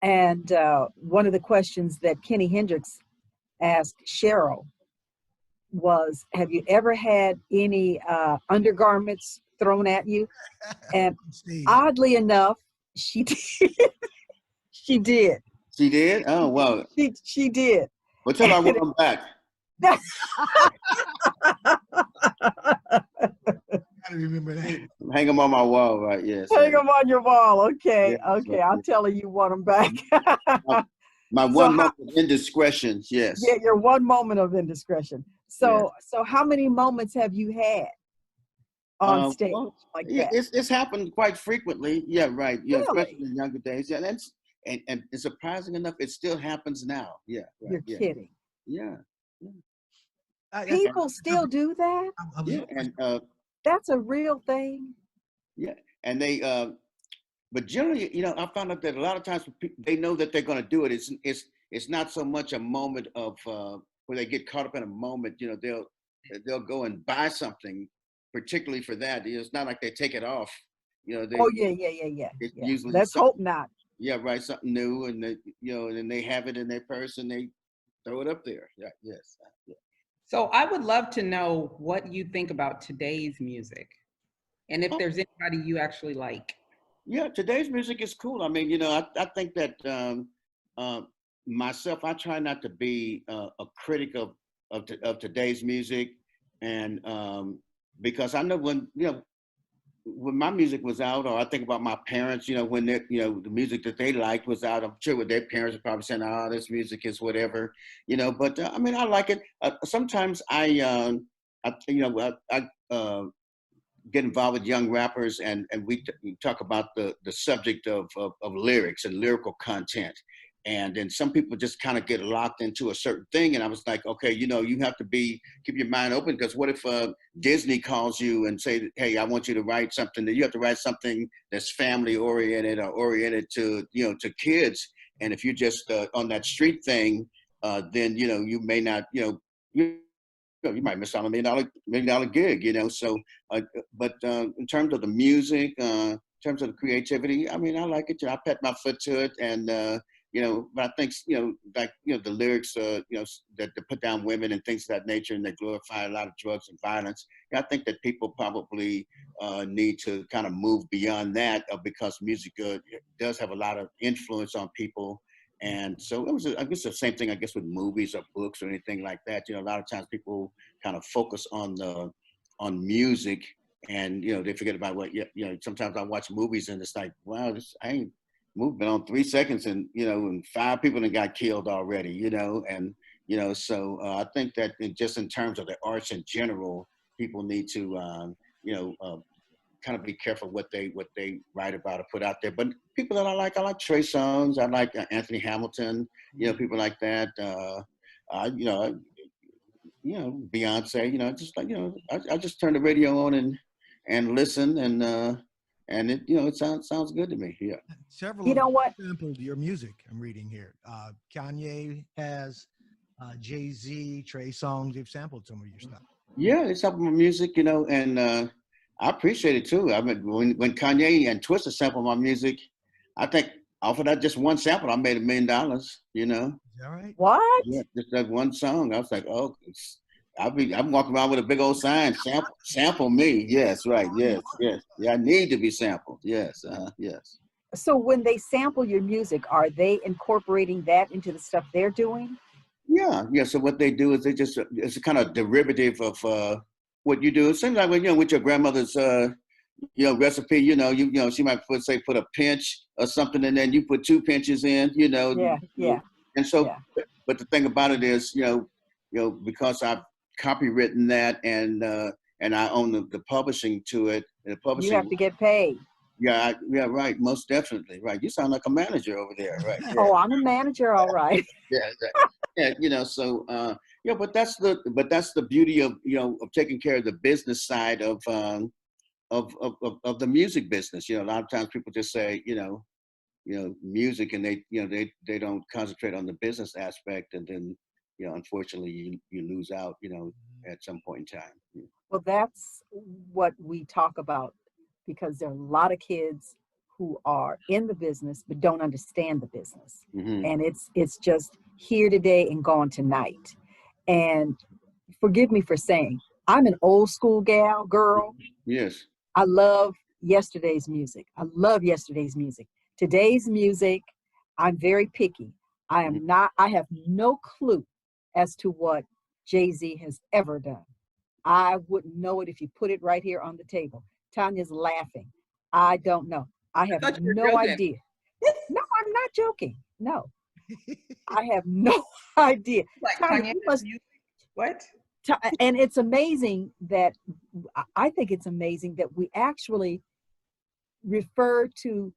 And one of the questions that Kenny Hendrix asked Cheryl was, have you ever had any undergarments thrown at you? And oddly enough, she did. She did. She did? Oh, well. She did. Well, tell her I want them back. I remember that. Hang them on my wall, right? Yes. Hang them on your wall. Okay. Yeah, Okay. I'll tell her you want them back. My one moment of indiscretion, yes. Yeah, your one moment of indiscretion. So how many moments have you had on stage like that? It's happened quite frequently. Yeah, right. Yeah, Really? especially in younger days. Yeah, and surprising enough, it still happens now. Yeah. Right, You're kidding. Yeah. People still do that? Yeah, and that's a real thing. Yeah, and they but generally, I found out that a lot of times they know that they're going to do it. It's not so much a moment of where they get caught up in a moment. They'll go and buy something, particularly for that. It's not like they take it off. Yeah. It's usually let's hope not. Yeah, right. Something new, and and they have it in their purse and they throw it up there. Yeah. Yes. Yeah. So I would love to know what you think about today's music, and if there's anybody you actually like. Yeah, today's music is cool. I mean, I think that myself, I try not to be a critic of today's music, and because I know when my music was out, or I think about my parents, when the music that they liked was out, I'm sure with their parents were probably saying, "Oh, this music is whatever," But I mean, I like it. Sometimes I get involved with young rappers, and we talk about the subject of lyrics and lyrical content. And then some people just kind of get locked into a certain thing. And I was like, okay, you have to keep your mind open, because what if Disney calls you and say, hey, I want you to write something, that you have to write something that's family oriented or oriented to kids. And if you're just on that street thing, then, you may not, you might miss out on $1 million gig, So, but in terms of the music, in terms of the creativity, I mean, I like it. I pat my foot to it, and but I think the lyrics, that they put down women and things of that nature, and they glorify a lot of drugs and violence. I think that people probably need to kind of move beyond that, because music does have a lot of influence on people. And so I guess the same thing, with movies or books or anything like that. A lot of times people kind of focus on music, and they forget about what. Sometimes I watch movies and it's like, wow, movie been on 3 seconds, and and 5 people that got killed already. And so I think that just in terms of the arts in general, people need to kind of be careful what they write about or put out there. But people that I like Trey Songz, I like Anthony Hamilton, people like that. Beyonce, just like, I just turn the radio on and listen, and it it sounds good to me. Yeah. Several of them sampled your music. I'm reading here. Kanye has, Jay-Z, Trey Songz. They've sampled some of your stuff. Yeah, they sampled my music, and I appreciate it too. I mean, when Kanye and Twista sampled my music, I think off of that just one sample, I made $1 million. Is that right? What? Yeah, just that one song. I was like, oh, I'm walking around with a big old sign, sample me. Yes, right. Yes. Yeah, I need to be sampled. Yes, yes. So when they sample your music, are they incorporating that into the stuff they're doing? Yeah. So what they do is it's a kind of derivative of what you do. It seems like when with your grandmother's recipe, she might put a pinch or something, and then you put 2 pinches in, Yeah. And so, but the thing about it is, because I've copywritten that, and I own the publishing to it. The publishing, you have to get paid. Yeah, yeah, right. Most definitely, right. You sound like a manager over there, right? Yeah, Oh, I'm a manager, all right. yeah, yeah. So yeah, but that's the beauty of of taking care of the business side of the music business. A lot of times people just say music, and they don't concentrate on the business aspect, and then unfortunately you lose out at some point in time. Well, that's what we talk about because there are a lot of kids who are in the business but don't understand the business. Hmm. And it's just here today and gone tonight. And forgive me for saying, I'm an old school girl. Yes. I love yesterday's music. I love yesterday's music. Today's music, I'm very picky. Mhm. I have no clue as to what Jay-Z has ever done. I wouldn't know it if you put it right here on the table. Tanya's laughing. I don't know. I I have thought you were no joking. idea. No, I'm not joking. No, I have no idea. Like Tanya, Kanye you must. music? What? And it's amazing that I think it's amazing that we actually refer to,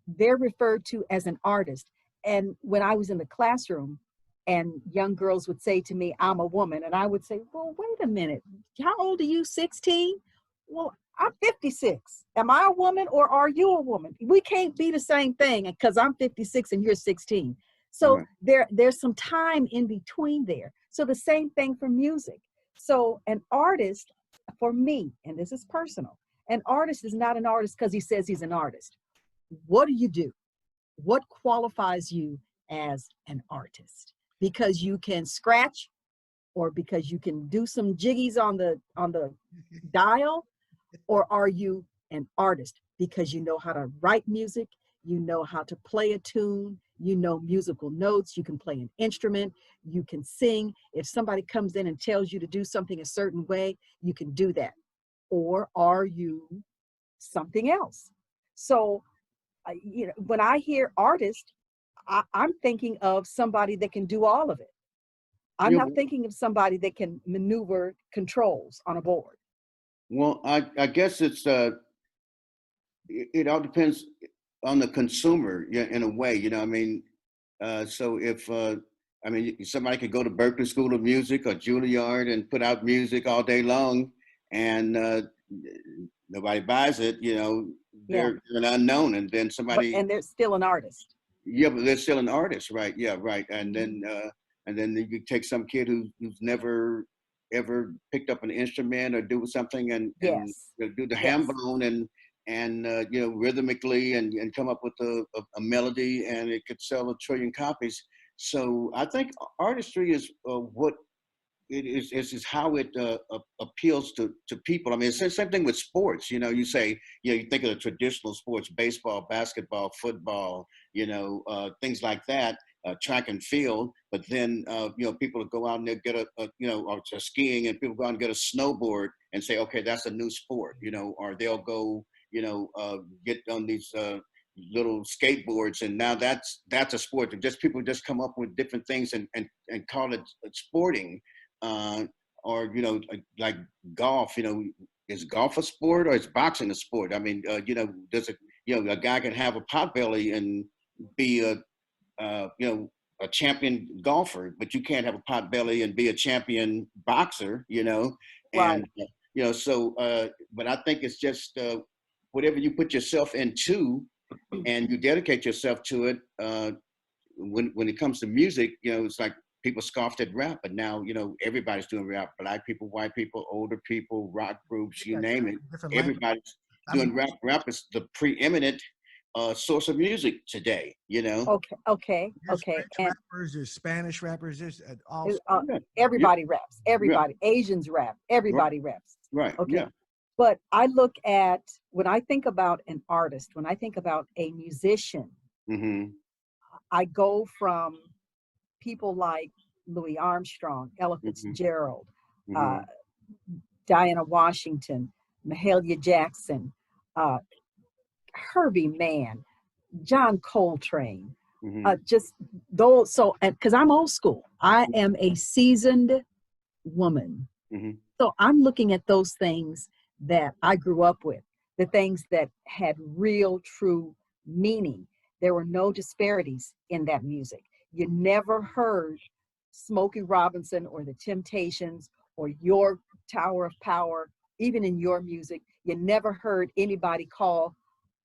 they're referred to as an artist. And when I was in the classroom and young girls would say to me, I'm a woman, and I would say, well, wait a minute, how old are you, 16? Well, I'm 56. Am I a woman or are you a woman? We can't be the same thing because I'm 56 and you're 16. So Right. there's some time in between there. So the same thing for music. So an artist, for me, and this is personal, an artist is not an artist because he says he's an artist. What do? What qualifies you as an artist? Because you can scratch or because you can do some jiggies on the dial, or are you an artist because you know how to write music, you know how to play a tune, you know musical notes, you can play an instrument, you can sing. If somebody comes in and tells you to do something a certain way, you can do that. Or are you something else? So when I hear artist, I'm thinking of somebody that can do all of it. I'm Yeah. not thinking of somebody that can maneuver controls on a board. Well, I guess it all depends on the consumer, yeah, in a way. I mean, so if I mean, somebody could go to Berkeley School of Music or Juilliard and put out music all day long, and nobody buys it. Yeah, They're an unknown, and then somebody, and they're still an artist. yeah, but they're still an artist, right? Yeah, right. And Mhm. then you take some kid who's never ever picked up an instrument or do something, and Yes, do the ham yes. bone and rhythmically and come up with a melody, and it could sell 1 trillion copies. So I think artistry is what is how it appeals to people. I mean, it's the same thing with sports. You say, you think of the traditional sports, baseball, basketball, football, things like that, track and field. But then, people go out and they get or skiing, and people go out and get a snowboard and say, okay, that's a new sport, or they'll go, get on these little skateboards, and now that's a sport. Just people just come up with different things and call it sporting, uh, or like golf. Is golf a sport or is boxing a sport? I mean, does it? A guy can have a potbelly and be a champion golfer, but you can't have a potbelly and be a champion boxer. Right. And so. But I think it's just whatever you put yourself into and you dedicate yourself to it. When it comes to music, it's like people scoffed at rap, but now everybody's doing rap. Black people, white people, older people, rock groups, you Yeah, name it. different language. Everybody's I mean, doing rap. Rap is the preeminent source of music today. Okay. there's French And rappers, there's Spanish rappers, there's all. Yeah, yeah, everybody raps. yeah, Everybody, Asians rap. right, Everybody raps. right, Okay. yeah. But I look at, when I think about an artist, when I think about a musician, Mm-hmm. I go from people like Louis Armstrong, Ella Mm-hmm. Fitzgerald, uh, Mm-hmm. Diana Washington, Mahalia Jackson, uh, Herbie Mann, John Coltrane, Mm-hmm. just those. So, because I'm old school, I am a seasoned woman. Mm-hmm. So I'm looking at those things that I grew up with. the things that had real, true meaning. There were no disparities in that music. You never heard Smokey Robinson or the Temptations or your Tower of Power, even in your music. You never heard anybody call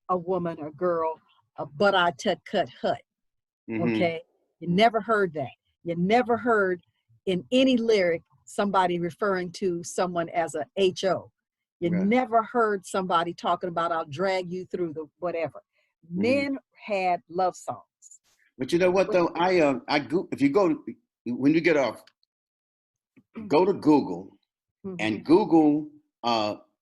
a woman or girl a butt I tut cut hut. Okay. You never heard that. You never heard in any lyric somebody referring to someone as a HO. You never heard somebody talking about I'll drag you through the whatever. Men had love songs. But you know what though? If you go, when you get off, go to Google and Google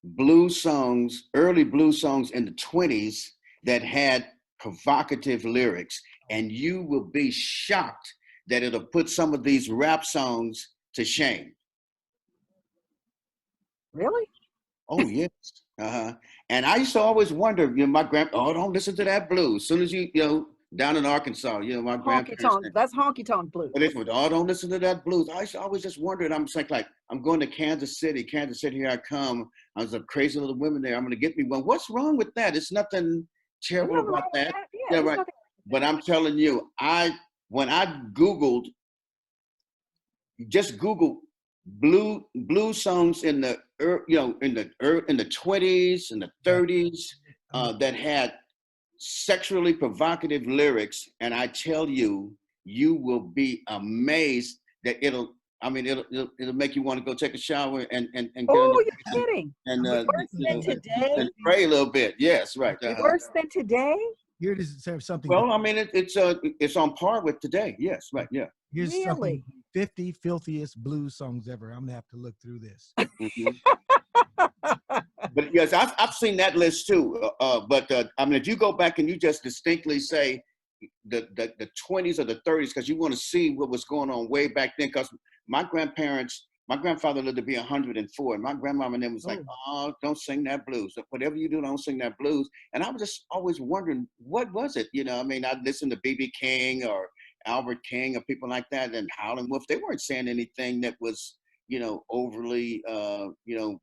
blues songs, early blues songs in the 20s that had provocative lyrics, and you will be shocked that it'll put some of these rap songs to shame. Really? Oh, yes. And I used to always wonder, my oh, don't listen to that blues. As soon as you down in Arkansas, my grandparents. That's honky tonk blues. Oh, don't listen to that blues. I used to always just wondered. I'm like, I'm going to Kansas City, here I come. I was a crazy little woman there. I'm going to get me one. What's wrong with that? It's nothing terrible about that. Yeah, right. But I'm telling you, when I Googled, just Google blues songs in the in the 20s and the 30s that had sexually provocative lyrics, and I tell you, you will be amazed that it'll make you want to go take a shower and oh, you're kidding. And worse than today, and pray a little bit. Yes, right. Worse than today. Here it is. Something. Well, I mean, it's on par with today. Yes, right. Yeah. Here's really? Something. 50 filthiest blues songs ever. I'm gonna have to look through this. But yes, I've seen that list too. But I mean, if you go back and you just distinctly say the 20s or the 30s, because you want to see what was going on way back then. Because my grandfather lived to be 104, and my grandmama and them was like, "Oh, don't sing that blues. Whatever you do, don't sing that blues." And I was just always wondering, what was it? I mean, I listened to B.B. King or Albert King or people like that, and Howlin' Wolf. They weren't saying anything that was, overly,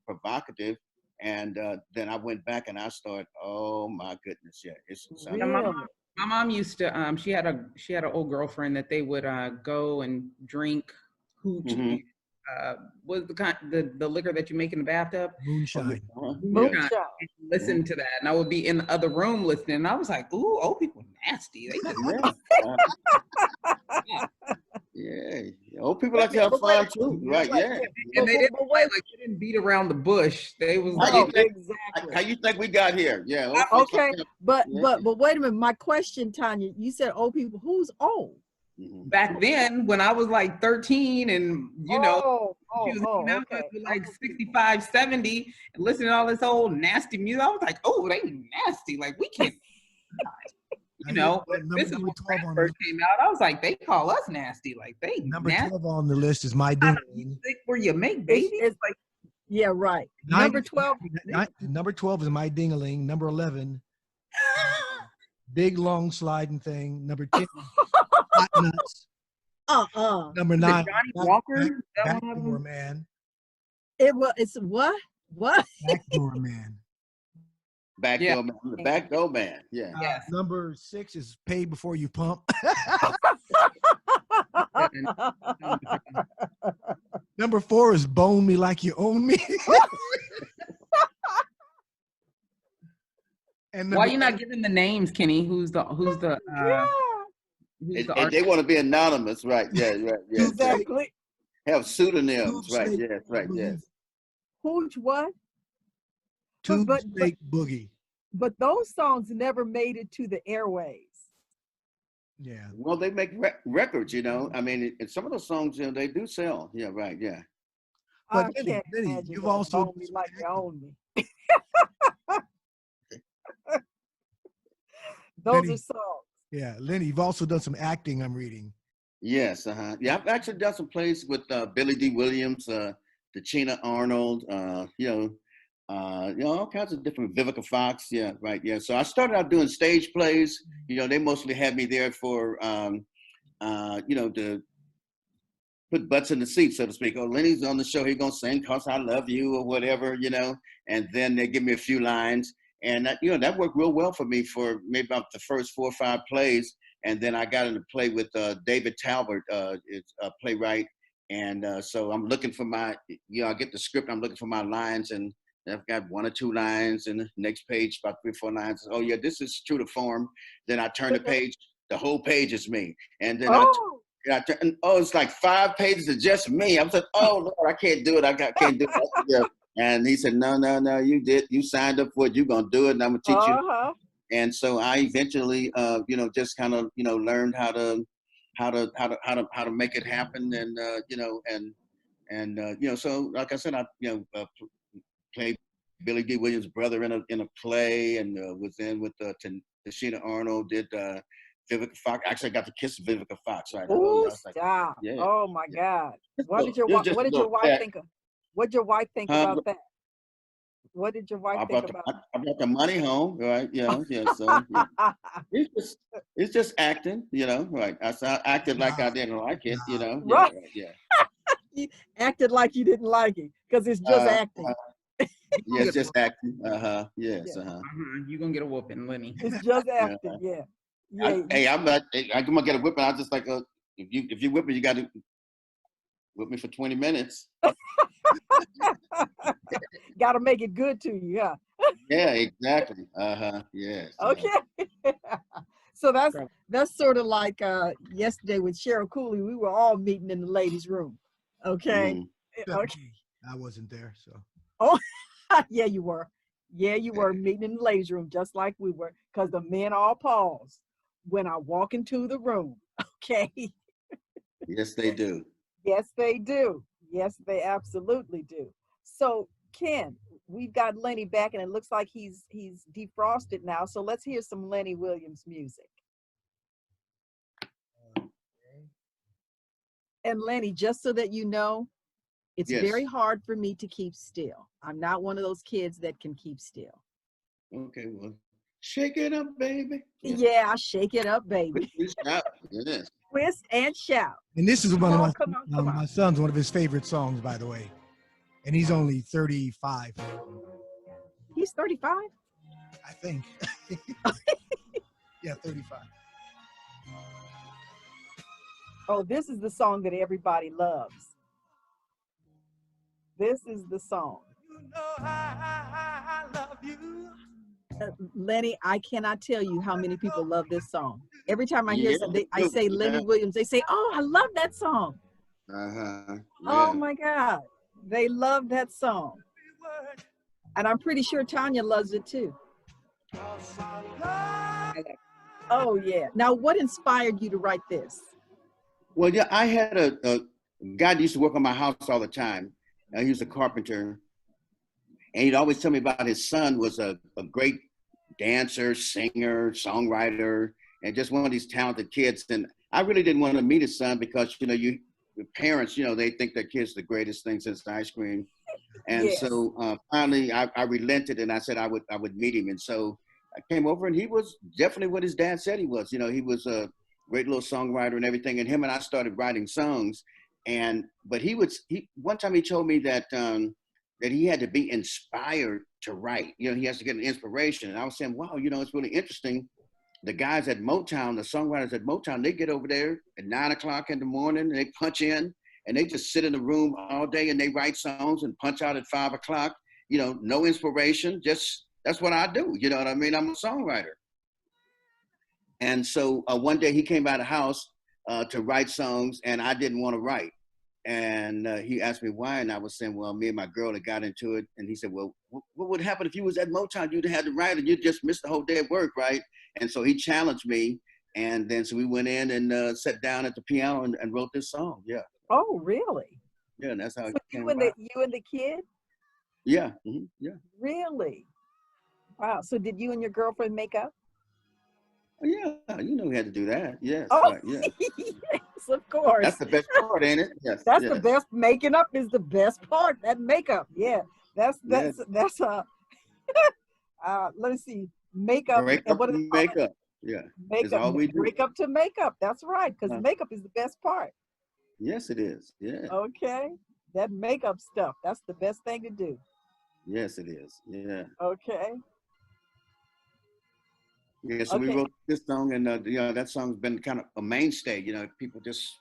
provocative. And then I went back and I started, oh my goodness, yeah, it's really? My mom used to. She had an old girlfriend that they would go and drink hooch. Was the liquor that you make in the bathtub? Moonshine. Moonshine. Listen to that, and I would be in the other room listening, and I was like, "Ooh, old people nasty." They just yeah, old people like to have fun too, right? Yeah, and they didn't beat around the bush. They was how you think we got here? Yeah. Okay, but wait a minute. My question, Tanya, you said old people. Who's old? Back then, when I was like 13 and, she was okay. like 65, 70 and listening to all this old nasty music, I was like, oh, they nasty. Like, we can't, this is when rap first came out. I was like, they call us nasty. Like, they Number nasty. 12 on the list is My Ding. Where you make babies? It's like, yeah, right. Number 12. Number 12 is My Ding-a-ling. Number 11, Big Long Sliding Thing. Number 10, Hot Nuts. Number 9, Johnny Walker. Backdoor Man. It's what? Backdoor Man. Backdoor Man. Yeah. Yes. Number 6 is Pay Before You Pump. Number 4 is Bone Me Like You Own Me. And why are you not giving the names, Kenny? Who's the They want to be anonymous, right? Yeah, right. Yeah. Exactly. Have pseudonyms, right? Yes, right. Yes. Who's what? Tube Snake Boogie. But those songs never made it to the airways. Yeah. Well, they make records, I mean, and some of those songs, they do sell. Yeah, right. Yeah. But Lenny, you've also me like you own me. Those are songs. Yeah, Lenny, you've also done some acting, I'm reading. Yes, yeah, I've actually done some plays with Billy D. Williams, Tachina Arnold, all kinds of different, Vivica Fox, yeah, right, yeah. So I started out doing stage plays. They mostly had me there for, to put butts in the seat, so to speak. Oh, Lenny's on the show, he's gonna sing "'Cause I Love You" or whatever, and then they give me a few lines. And that, that worked real well for me for maybe about the first 4 or 5 plays. And then I got into play with David Talbot, is a playwright. And so I'm looking for my, I get the script, I'm looking for my lines, and I've got 1 or 2 lines, and the next page, about 3 or 4 lines. Oh yeah, this is true to form. Then I turn the page, the whole page is me. And then it's like 5 pages of just me. I was like, oh Lord, I can't do it. Can't do it. Yeah. And he said, no, you signed up for it. You're going to do it, and I'm going to teach you. And so I eventually, just kind of, learned how to make it happen. And, so like I said, I, played Billy D. Williams' brother in a play, and was in with Tashina Arnold, did Vivica Fox. Actually, I got to kiss Vivica Fox. Right? Oh, stop! Yeah. Oh my God! What did your wife think of? What did your wife think about that? What did your wife think about? I brought the money home, right? Yeah. So it's just acting, right? I acted like I didn't like it, Right. Yeah. You acted like you didn't like it because it's just acting. Yeah, it's just acting. Yes. You're gonna get a whooping, Lenny. It's just acting. Yeah. I'm gonna get a whipping. I just like if you whip me, you got to whip me for 20 minutes. Got to make it good to you, yeah. Yeah, exactly. Yes. Okay. So that's sort of like yesterday with Cheryl Cooley. We were all meeting in the ladies' room. Okay. Okay. I wasn't there, so. Oh, yeah, you were. Yeah, you were meeting in the ladies' room just like we were, because the men all pause when I walk into the room. Okay. Yes, they do. Yes, they do. Yes, they absolutely do. So, Ken, we've got Lenny back, and it looks like he's defrosted now. So let's hear some Lenny Williams music. And Lenny, just so that you know, it's very hard for me to keep still. I'm not one of those kids that can keep still. Okay, well, shake it up, baby. Yeah, shake it up, baby. Yes. Twist and shout. And this is one of my son's one of his favorite songs, by the way. And he's only 35. He's 35? I think. Yeah, 35. Oh, this is the song that everybody loves. This is the song. You know I love you. Lenny, I cannot tell you how many people love this song. Every time I hear something, I say Lenny Williams, they say, oh, I love that song. Yeah. Oh my God. They love that song. And I'm pretty sure Tanya loves it too. Oh yeah. Now, what inspired you to write this? Well, yeah, I had a guy that used to work on my house all the time. He was a carpenter. And he'd always tell me about his son was a great dancer, singer, songwriter, and just one of these talented kids. And I really didn't want to meet his son because, your parents, they think their kid's the greatest thing since ice cream. And so finally I relented, and I said I would meet him. And so I came over, and he was definitely what his dad said he was. He was a great little songwriter and everything. And him and I started writing songs. But one time he told me that he had to be inspired to write. He has to get an inspiration. And I was saying, wow, it's really interesting. The guys at Motown, the songwriters at Motown, they get over there at 9 o'clock in the morning, and they punch in, and they just sit in the room all day, and they write songs and punch out at 5 o'clock. No inspiration. Just that's what I do. You know what I mean? I'm a songwriter. And so one day he came by the house to write songs, and I didn't want to write. And he asked me why, and I was saying, well, me and my girl had got into it. And he said, well, what would happen if you was at Motown? You'd have to write, and you'd just miss the whole day of work, right? And so he challenged me, and then so we went in and sat down at the piano and wrote this song. Yeah. Oh, really? Yeah, and that's how it came you and the kid? Yeah. Mm-hmm. Yeah. Really? Wow. So did you and your girlfriend make up? Yeah, we had to do that. Yes. Oh, right, yeah. Yes, of course. That's the best part, ain't it? Yes. That's the best. Making up is the best part. That makeup, yeah. That's let me see. Makeup. Makeup. Yeah. Makeup. Break up to makeup. That's right, because makeup is the best part. Yes, it is. Yeah. Okay. That makeup stuff. That's the best thing to do. Yes, it is. Yeah. Okay. Yeah, so we Okay. wrote this song, and you know, that song's been kind of a mainstay. You know, people just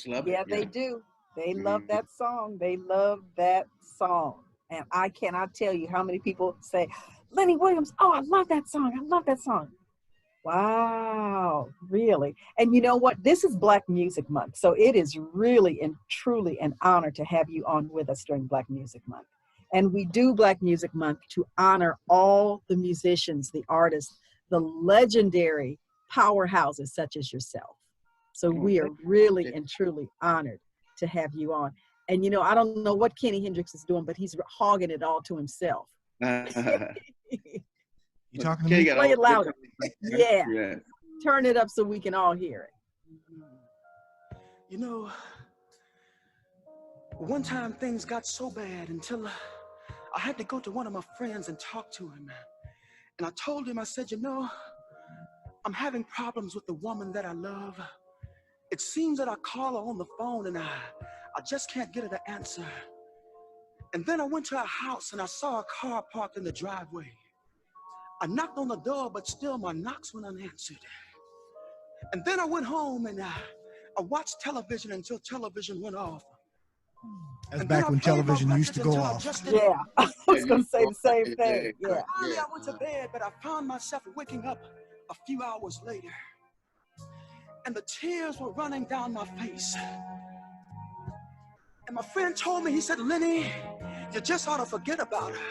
love it. Yeah, You they know? do. They love Mhm. that song. They love that song. And I cannot tell you how many people say, Lenny Williams, oh, I love that song. I love that song. Wow, really? And you know what? This is Black Music Month. So it is really and truly an honor to have you on with us during Black Music Month. And we do Black Music Month to honor all the musicians, the artists, the legendary powerhouses such as yourself. So Oh, we are thank really you. and truly honored to have you on. And you know, I don't know what Kenny Hendrix is doing, but he's hogging it all to himself. You talking to Kenny me? got Play all it the good louder. times. Yeah. Yeah. Turn it up so we can all hear it. You know, one time things got so bad until I had to go to one of my friends and talk to him. And I told him, I said, you know, I'm having problems with the woman that I love. It seems that I call her on the phone and I just can't get her to answer. And then I went to her house and I saw a car parked in the driveway. I knocked on the door, but still my knocks went unanswered. And then I went home and I watched television until television went off. That's And then back I when played my television used to records go until I off. just Yeah, I was going to say the same Yeah, thing. Yeah. Finally, yeah. I went to bed, but I found myself waking up a few hours later. And the tears were running down my face. And my friend told me, he said, Lenny, you just ought to forget about her.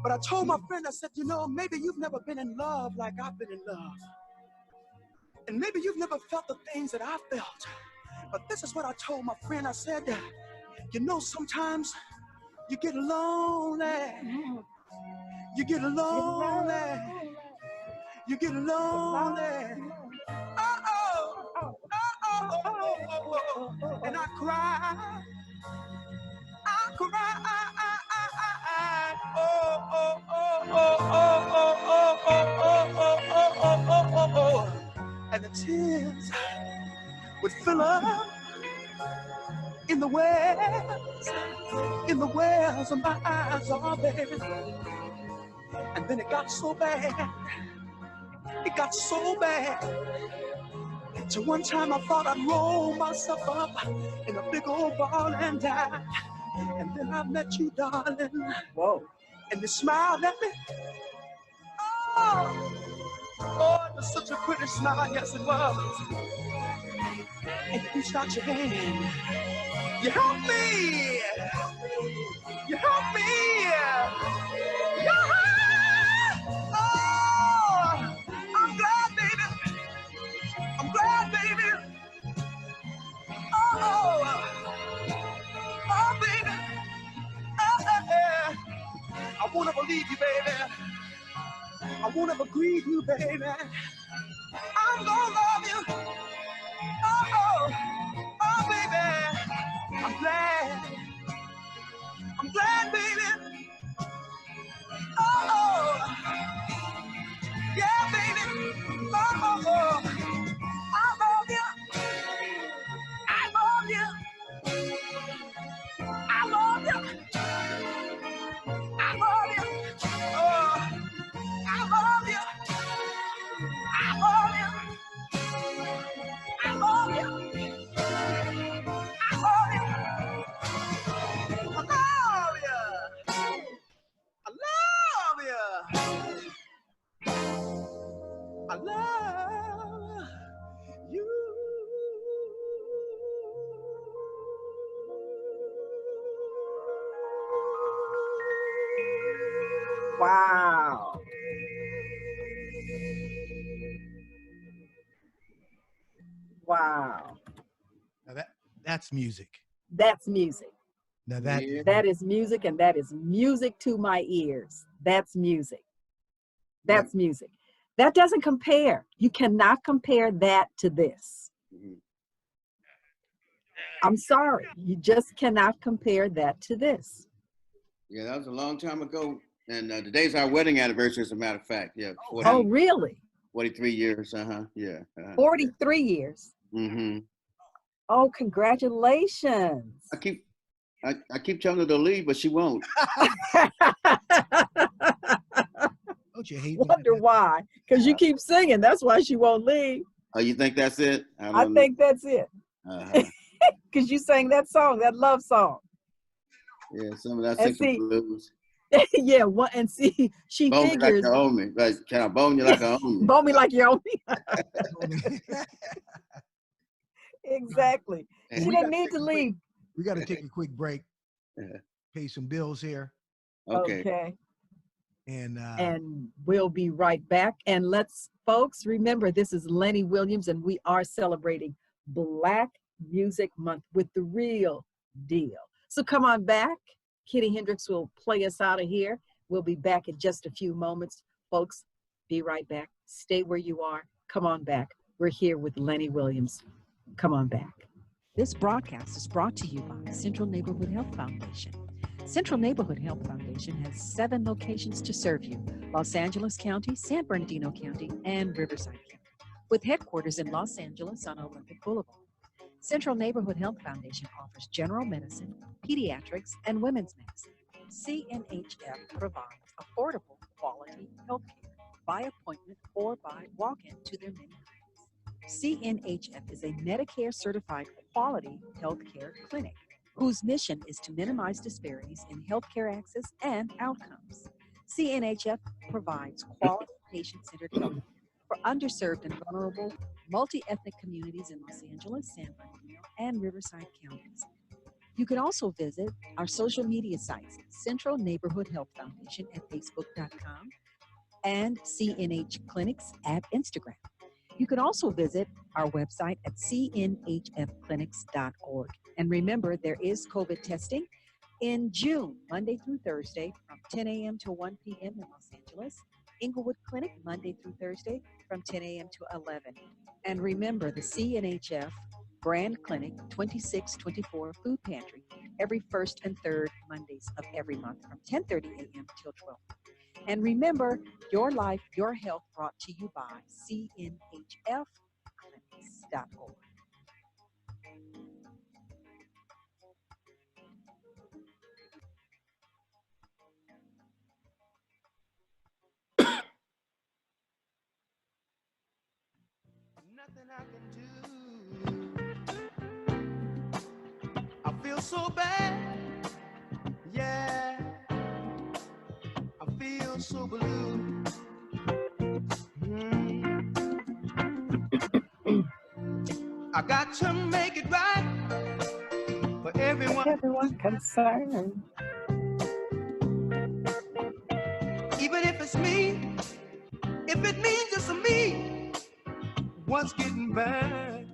But I told my friend, I said, you know, maybe you've never been in love like I've been in love. And maybe you've never felt the things that I felt. But this is what I told my friend. I said, you know, sometimes you get lonely. You get lonely. You get lonely. Uh-oh. Uh-oh. And I cry. I cry. Oh. And the tears would fill up in the wells of my eyes, oh baby. And then it got so bad. It got so bad. Till one time I thought I'd roll myself up in a big old ball and die. And then I met you, darling. Whoa. And you smiled at me. Oh, it was such a pretty smile, yes it was. And you reached out your hand. You helped me. You helped me. Yeah. Oh, I'm glad, baby. I'm glad, baby. Oh, baby. I won't ever leave you, baby. I won't ever grieve you, baby. I'm gonna love you. Oh, baby. I'm glad, baby. Oh, yeah, baby. Oh, I love you. I love you. I love you. I love you. Oh, I love you. I love you. I love you. I love you. I love you. I love you. I love you. Wow. Wow. Now that's music. That's music. Now that Yeah. That is music, and that is music to my ears. That's music. That's music. That doesn't compare. You cannot compare that to this. Mhm. I'm sorry. You just cannot compare that to this. Yeah, that was a long time ago. And today's our wedding anniversary, as a matter of fact. Yeah, 40, Oh, really? 43 years. Yeah. 43 years. Mm-hmm. Oh, congratulations. I keep telling her to leave, but she won't. oh, Don't you hate me? Wonder why? Because you keep singing. That's why she won't leave. Oh, you think that's it? I think that's it. Uh-huh. Because you sang that song, that love song. Yeah, some of that And sick blues. Yeah, and see, she Bone me like figures. you own me. Like, can I bone you like I own you? Bone me like you own me. Exactly. She didn't need to leave. We got to take a quick break. Yeah. Pay some bills here. Okay. And we'll be right back. And let's, folks, remember this is Lenny Williams, and we are celebrating Black Music Month with the real deal. So come on back. Kitty Hendrix will play us out of here. We'll be back in just a few moments. Folks, be right back. Stay where you are. Come on back. We're here with Lenny Williams. Come on back. This broadcast is brought to you by Central Neighborhood Health Foundation. Central Neighborhood Health Foundation has 7 locations to serve you: Los Angeles County, San Bernardino County, and Riverside County, with headquarters in Los Angeles on Olympic Boulevard. Central Neighborhood Health Foundation offers general medicine, pediatrics, and women's medicine. CNHF provides affordable, quality health care by appointment or by walk-in to their many clinics. CNHF is a Medicare-certified quality health care clinic whose mission is to minimize disparities in healthcare access and outcomes. CNHF provides quality patient-centered health for underserved and vulnerable multi-ethnic communities in Los Angeles, San Bernardino, and Riverside counties. You can also visit our social media sites, Central Neighborhood Health Foundation at Facebook.com and CNH Clinics at Instagram. You can also visit our website at cnhfclinics.org. And remember, there is COVID testing in June, Monday through Thursday, from 10 a.m. to 1 p.m. in Los Angeles. Inglewood Clinic, Monday through Thursday, from 10 a.m. to 11. And remember, the CNHF Brand Clinic 2624 Food Pantry, every first and third Mondays of every month from 10:30 a.m. till 12. And remember, your life, your health, brought to you by cnhfclinics.org. Nothing I can do. I feel so bad. Yeah. I feel so blue. I got to make it right for everyone concerned. Even if it's me, if it means just me, what's getting bad?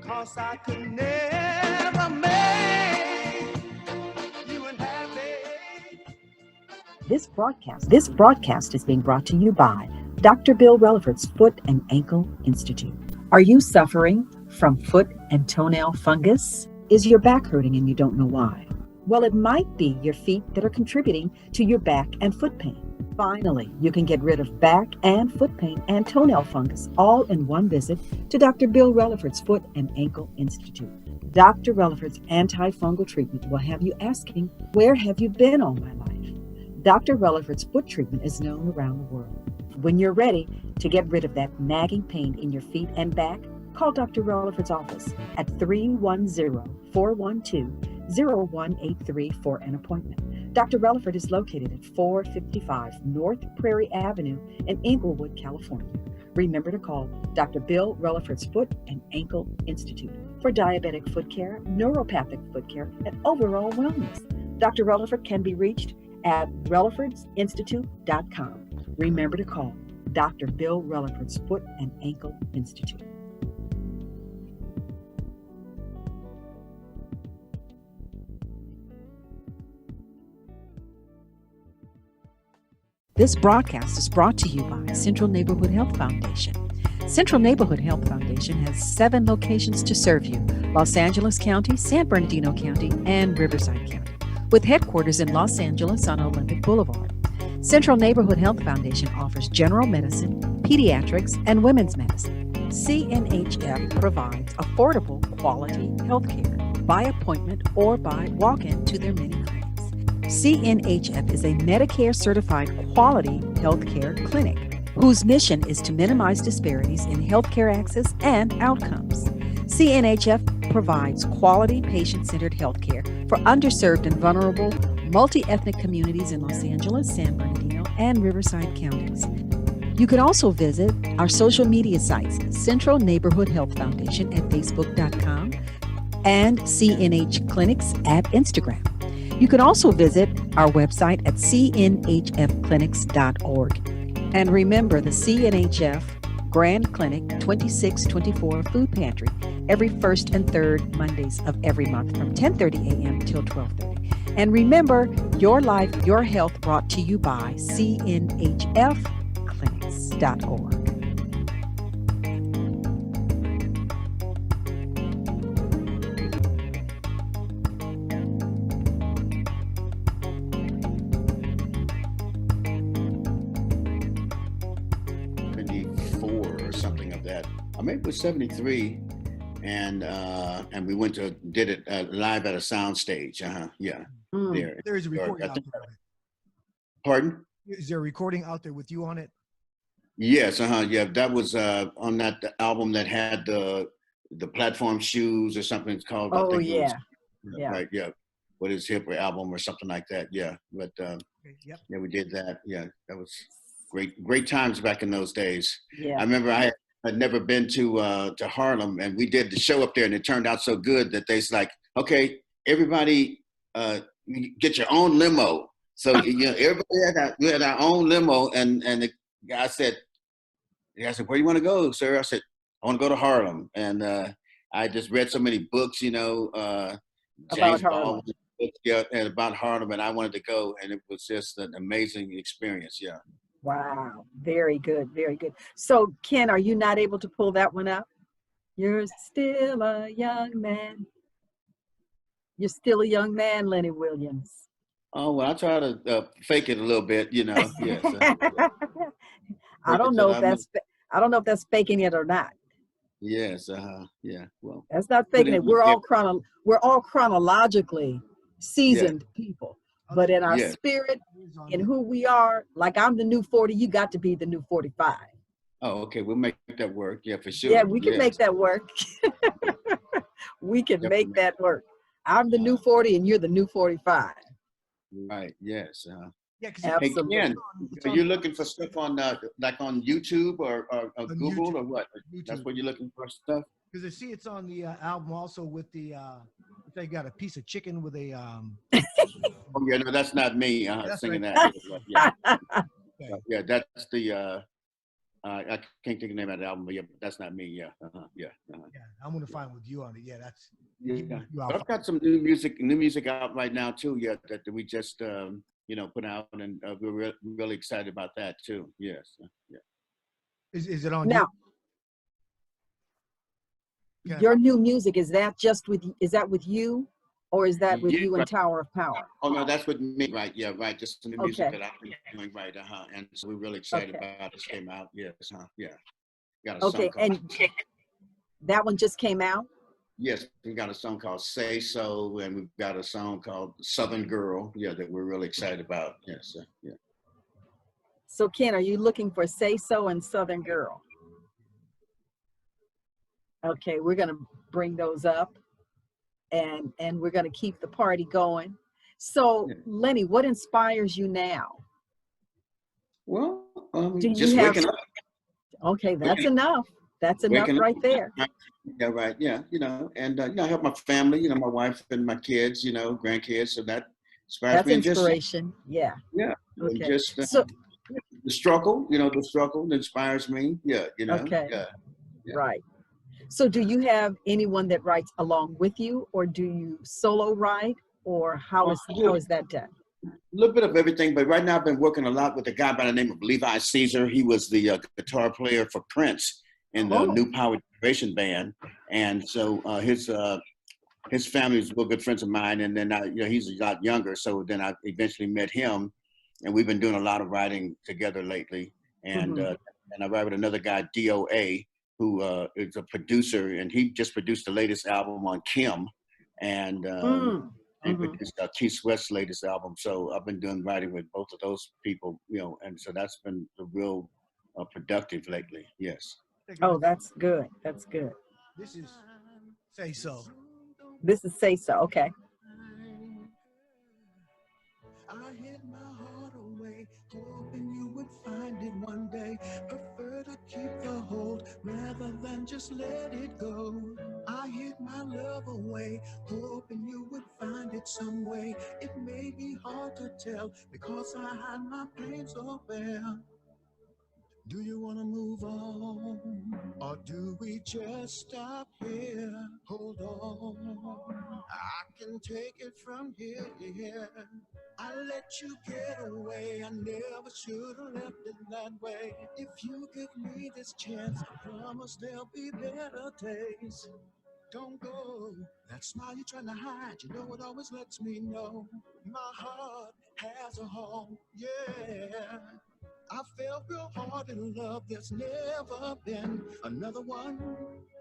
'Cause I could never make you unhappy. This broadcast is being brought to you by Dr. Bill Relaford's Foot and Ankle Institute. Are you suffering from foot and toenail fungus? Is your back hurting and you don't know why? Well, it might be your feet that are contributing to your back and foot pain. Finally, you can get rid of back and foot pain and toenail fungus all in one visit to Dr. Bill Relaford's Foot and Ankle Institute. Dr. Relaford's antifungal treatment will have you asking, where have you been all my life? Dr. Relaford's foot treatment is known around the world. When you're ready to get rid of that nagging pain in your feet and back, call Dr. Relaford's office at 310-412-0183 for an appointment. Dr. Relaford is located at 455 North Prairie Avenue in Inglewood, California. Remember to call Dr. Bill Relaford's Foot and Ankle Institute for diabetic foot care, neuropathic foot care, and overall wellness. Dr. Relaford can be reached at relafordsinstitute.com. Remember to call Dr. Bill Relaford's Foot and Ankle Institute. This broadcast is brought to you by Central Neighborhood Health Foundation. Central Neighborhood Health Foundation has 7 locations to serve you: Los Angeles County, San Bernardino County, and Riverside County, with headquarters in Los Angeles on Olympic Boulevard. Central Neighborhood Health Foundation offers general medicine, pediatrics, and women's medicine. CNHF provides affordable, quality health care by appointment or by walk-in to their many clinics. CNHF is a Medicare certified quality healthcare clinic whose mission is to minimize disparities in healthcare access and outcomes. CNHF provides quality patient-centered healthcare for underserved and vulnerable multi-ethnic communities in Los Angeles, San Bernardino, and Riverside counties. You can also visit our social media sites, Central Neighborhood Health Foundation at facebook.com and CNH Clinics at Instagram. You can also visit our website at cnhfclinics.org. And remember the CNHF Grand Clinic 2624 Food Pantry every first and third Mondays of every month from 10:30 a.m. till 12:30. And remember, your life, your health, brought to you by cnhfclinics.org. Maybe it was 73, and we went to did it live at a sound stage. Yeah. There is a recording out there. Pardon? Is there a recording out there with you on it? Yes. Yeah, that was on that album that had the platform shoes or something. It's called. Oh, I think yeah. It was, Yeah. Right. Yeah. What is Hipper album or something like that? Yeah. But Yep. yeah, we did that. Yeah, that was great times back in those days. Yeah. I remember I'd never been to Harlem, and we did the show up there, and it turned out so good that they's like, okay, everybody, you get your own limo. So everybody we had our own limo, and the guy said, where do you want to go, sir? I said, I want to go to Harlem, and I just read so many books, James Baldwin books, and about Harlem, and I wanted to go, and it was just an amazing experience. Yeah. Wow. Very good. Very good. So, Ken, are you not able to pull that one up? You're still a young man. You're still a young man, Lenny Williams. Oh, well, I try to fake it a little bit, Yes. I don't know if that's faking it or not. Yes. Yeah. Well, that's not faking it. We're all chronologically seasoned people. But in our spirit, in who we are, like I'm the new 40, you got to be the new 45. Oh, okay. We'll make that work. Yeah, for sure. Yeah, we can make that work. We can make that work. I'm the new 40 and you're the new 45. Right. Yes. Yeah, absolutely. Hey, Ken, are you looking for stuff on like on YouTube or Google YouTube, or what? YouTube. That's where you're looking for stuff? Because I see it's on the album also with the they got a piece of chicken with a Oh yeah, no, that's not me singing right. that. Yeah. Yeah, that's the I can't think of the name of the album, but yeah, that's not me. Yeah. Yeah, I'm gonna find with you on it. Yeah, that's But I've got some new music out right now too. Yeah, that we just put out, and we're really excited about that too. Yes. Yeah. Is it on now? Your new music, is that with you, or is that with you and Tower of Power? Oh no, that's with me, right? Yeah, right. Just some new music that I've been doing, right? And so we're really excited about this came out. Yes, yeah. Got a song called, and that one just came out. Yes, we got a song called "Say So," and we've got a song called "Southern Girl." Yeah, that we're really excited about. Yes, yeah. So Ken, are you looking for "Say So" and "Southern Girl"? Okay, we're gonna bring those up, and we're gonna keep the party going. So, Lenny, what inspires you now? Well, just waking up. Okay, that's enough. That's enough right there. Yeah, right. Yeah, and I help my family, my wife and my kids, grandkids. So that inspires me. That's inspiration. Yeah. Yeah. Okay. Just the struggle, the struggle inspires me. Yeah. Okay. Yeah. Right. So do you have anyone that writes along with you, or do you solo write, or how is that done? A little bit of everything, but right now I've been working a lot with a guy by the name of Levi Caesar. He was the guitar player for Prince in the New Power Generation band, and so his family is real good friends of mine. And then he's a lot younger, so then I eventually met him, and we've been doing a lot of writing together lately. And and I write with another guy, DOA, who is a producer, and he just produced the latest album on Kim, and He Mhm. produced Keith Sweat's latest album. So I've been doing writing with both of those people, and so that's been a real productive lately. Yes. Oh, that's good. That's good. This is Say So. This is Say So. Okay. I hid my heart away, hoping you would find it one day. Prefer to keep the hold rather than just let it go. I hid my love away, hoping you would find it some way. It may be hard to tell because I hide my pain so well. Do you want to move on? Or do we just stop here? Hold on, I can take it from here. I let you get away. I never should have left it that way. If you give me this chance, I promise there'll be better days. Don't go. That smile you're trying to hide, you know it always lets me know my heart has a home. Yeah. I felt real hard in love. There's never been another one.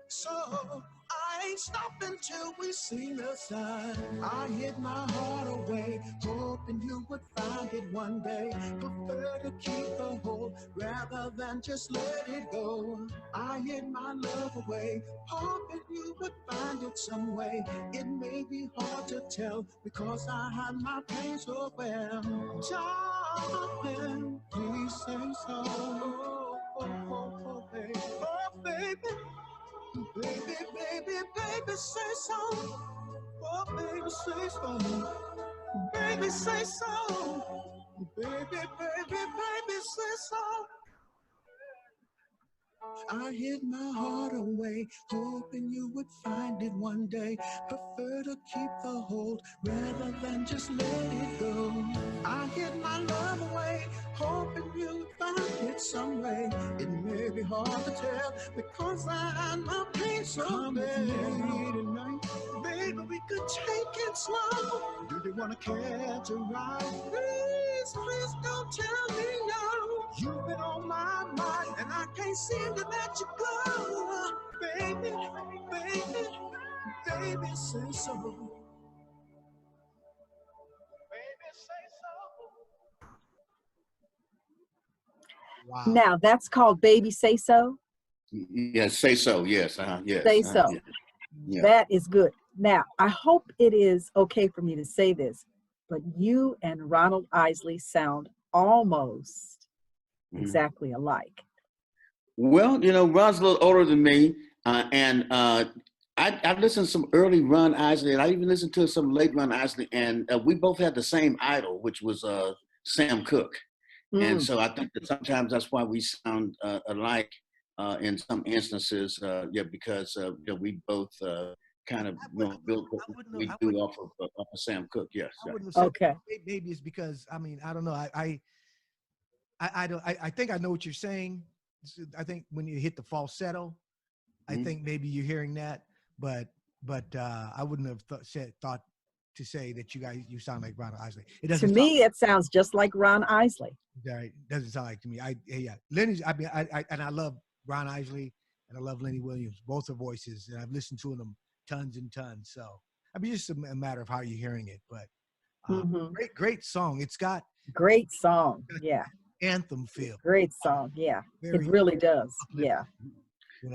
So I ain't stopping till we sing the sign. I hid my heart away, hoping you would find it one day. Prefer to keep the hold rather than just let it go. I hid my love away, hoping you would find it some way. It may be hard to tell because I hide my pain so well. Darling, please say so. Oh, baby. Oh, baby. Baby, baby, baby, say so. Oh, baby, say so. Baby, say so. Baby, baby, baby, say so. I hid my heart away, hoping you would find it one day. Prefer to keep the hold rather than just let it go. I hid my love away, hoping you'd find it some way. It may be hard to tell because I had my pain so bad. Tonight, baby, we could take it slow. Do you wanna catch a ride? Please, please don't tell me no. You've been on my mind and I can't seem to let you go. Baby, baby, baby, say so. Baby, say so. Wow. Now that's called Baby Say So. Yes, Say So. Yes. Yes. Say So. Yeah. Yeah. That is good. Now, I hope it is okay for me to say this, but you and Ronald Isley sound almost exactly alike. Well, Ron's a little older than me, and I listened to some early Ron Isley, and I even listened to some late Ron Isley, and we both had the same idol, which was Sam Cooke. And so I think that sometimes that's why we sound alike in some instances, because we both kind of built what we do off of Sam Cooke. Yes. I wouldn't have said Okay. maybe it's because I don't know. I think I know what you're saying. I think when you hit the falsetto, I think maybe you're hearing that, but I wouldn't have thought to say that you sound like Ron Isley. It doesn't. To me, it sounds just like Ron Isley. Right, doesn't sound like to me. Lenny's. I love Ron Isley and I love Lenny Williams. Both are voices, and I've listened to them tons and tons. So just a matter of how you're hearing it. But great song. It's got great song. Yeah. Anthem feel. Great song. Yeah. It really does. Yeah.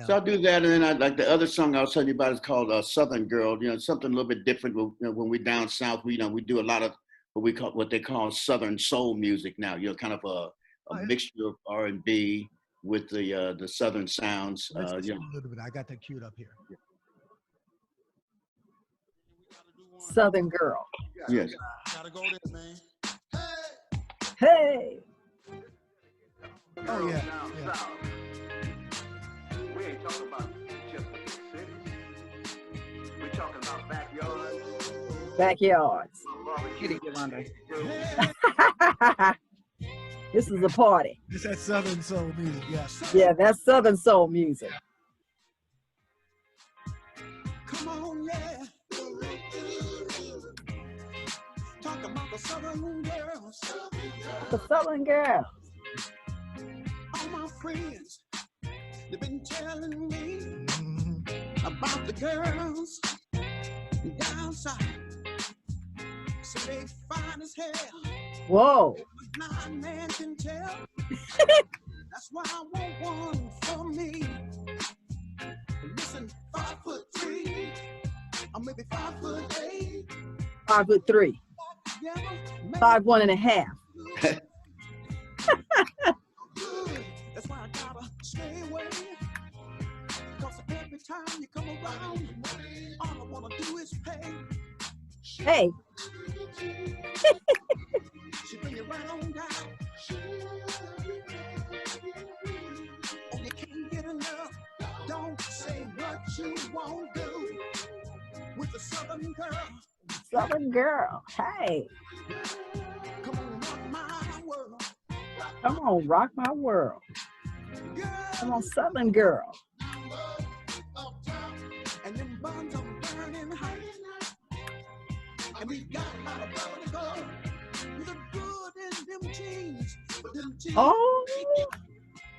So I'll do that, and then I like the other song I'll tell you about is called "Southern Girl." Something a little bit different. When we're down south, we do a lot of what they call Southern soul music now. Kind of a mixture of R&B with the Southern sounds. Let's listen a little bit. I got that queued up here. Yeah. Southern Girl. Yes. Gotta go there, man. Hey. Oh yeah. We ain't talking about just the big cities. We're talking about backyards. Backyards. This is a party. It's that Southern soul music, yes. Yeah, that's Southern soul music. Come on, yeah. Talk about the Southern girls. The Southern girls. All my friends, they've been telling me about the girls down south. Say fine as hell. Whoa. Blind man can tell. That's why I want one for me. Listen, 5'3", or maybe 5'8". 5'3". 5'1.5". That's why I gotta stay away. Cause every time you come around, all I wanna do is pay. Hey. She bring you right on down. Oh, you can't get enough. Don't say what you won't do with a Southern girl. Southern girl. Hey. Come on, rock my world. Come on, rock my world. Girl, Come on, Southern girl. and them buns are burning hot. And we got a lot of power to go. You look good in them jeans. But them jeans, Oh.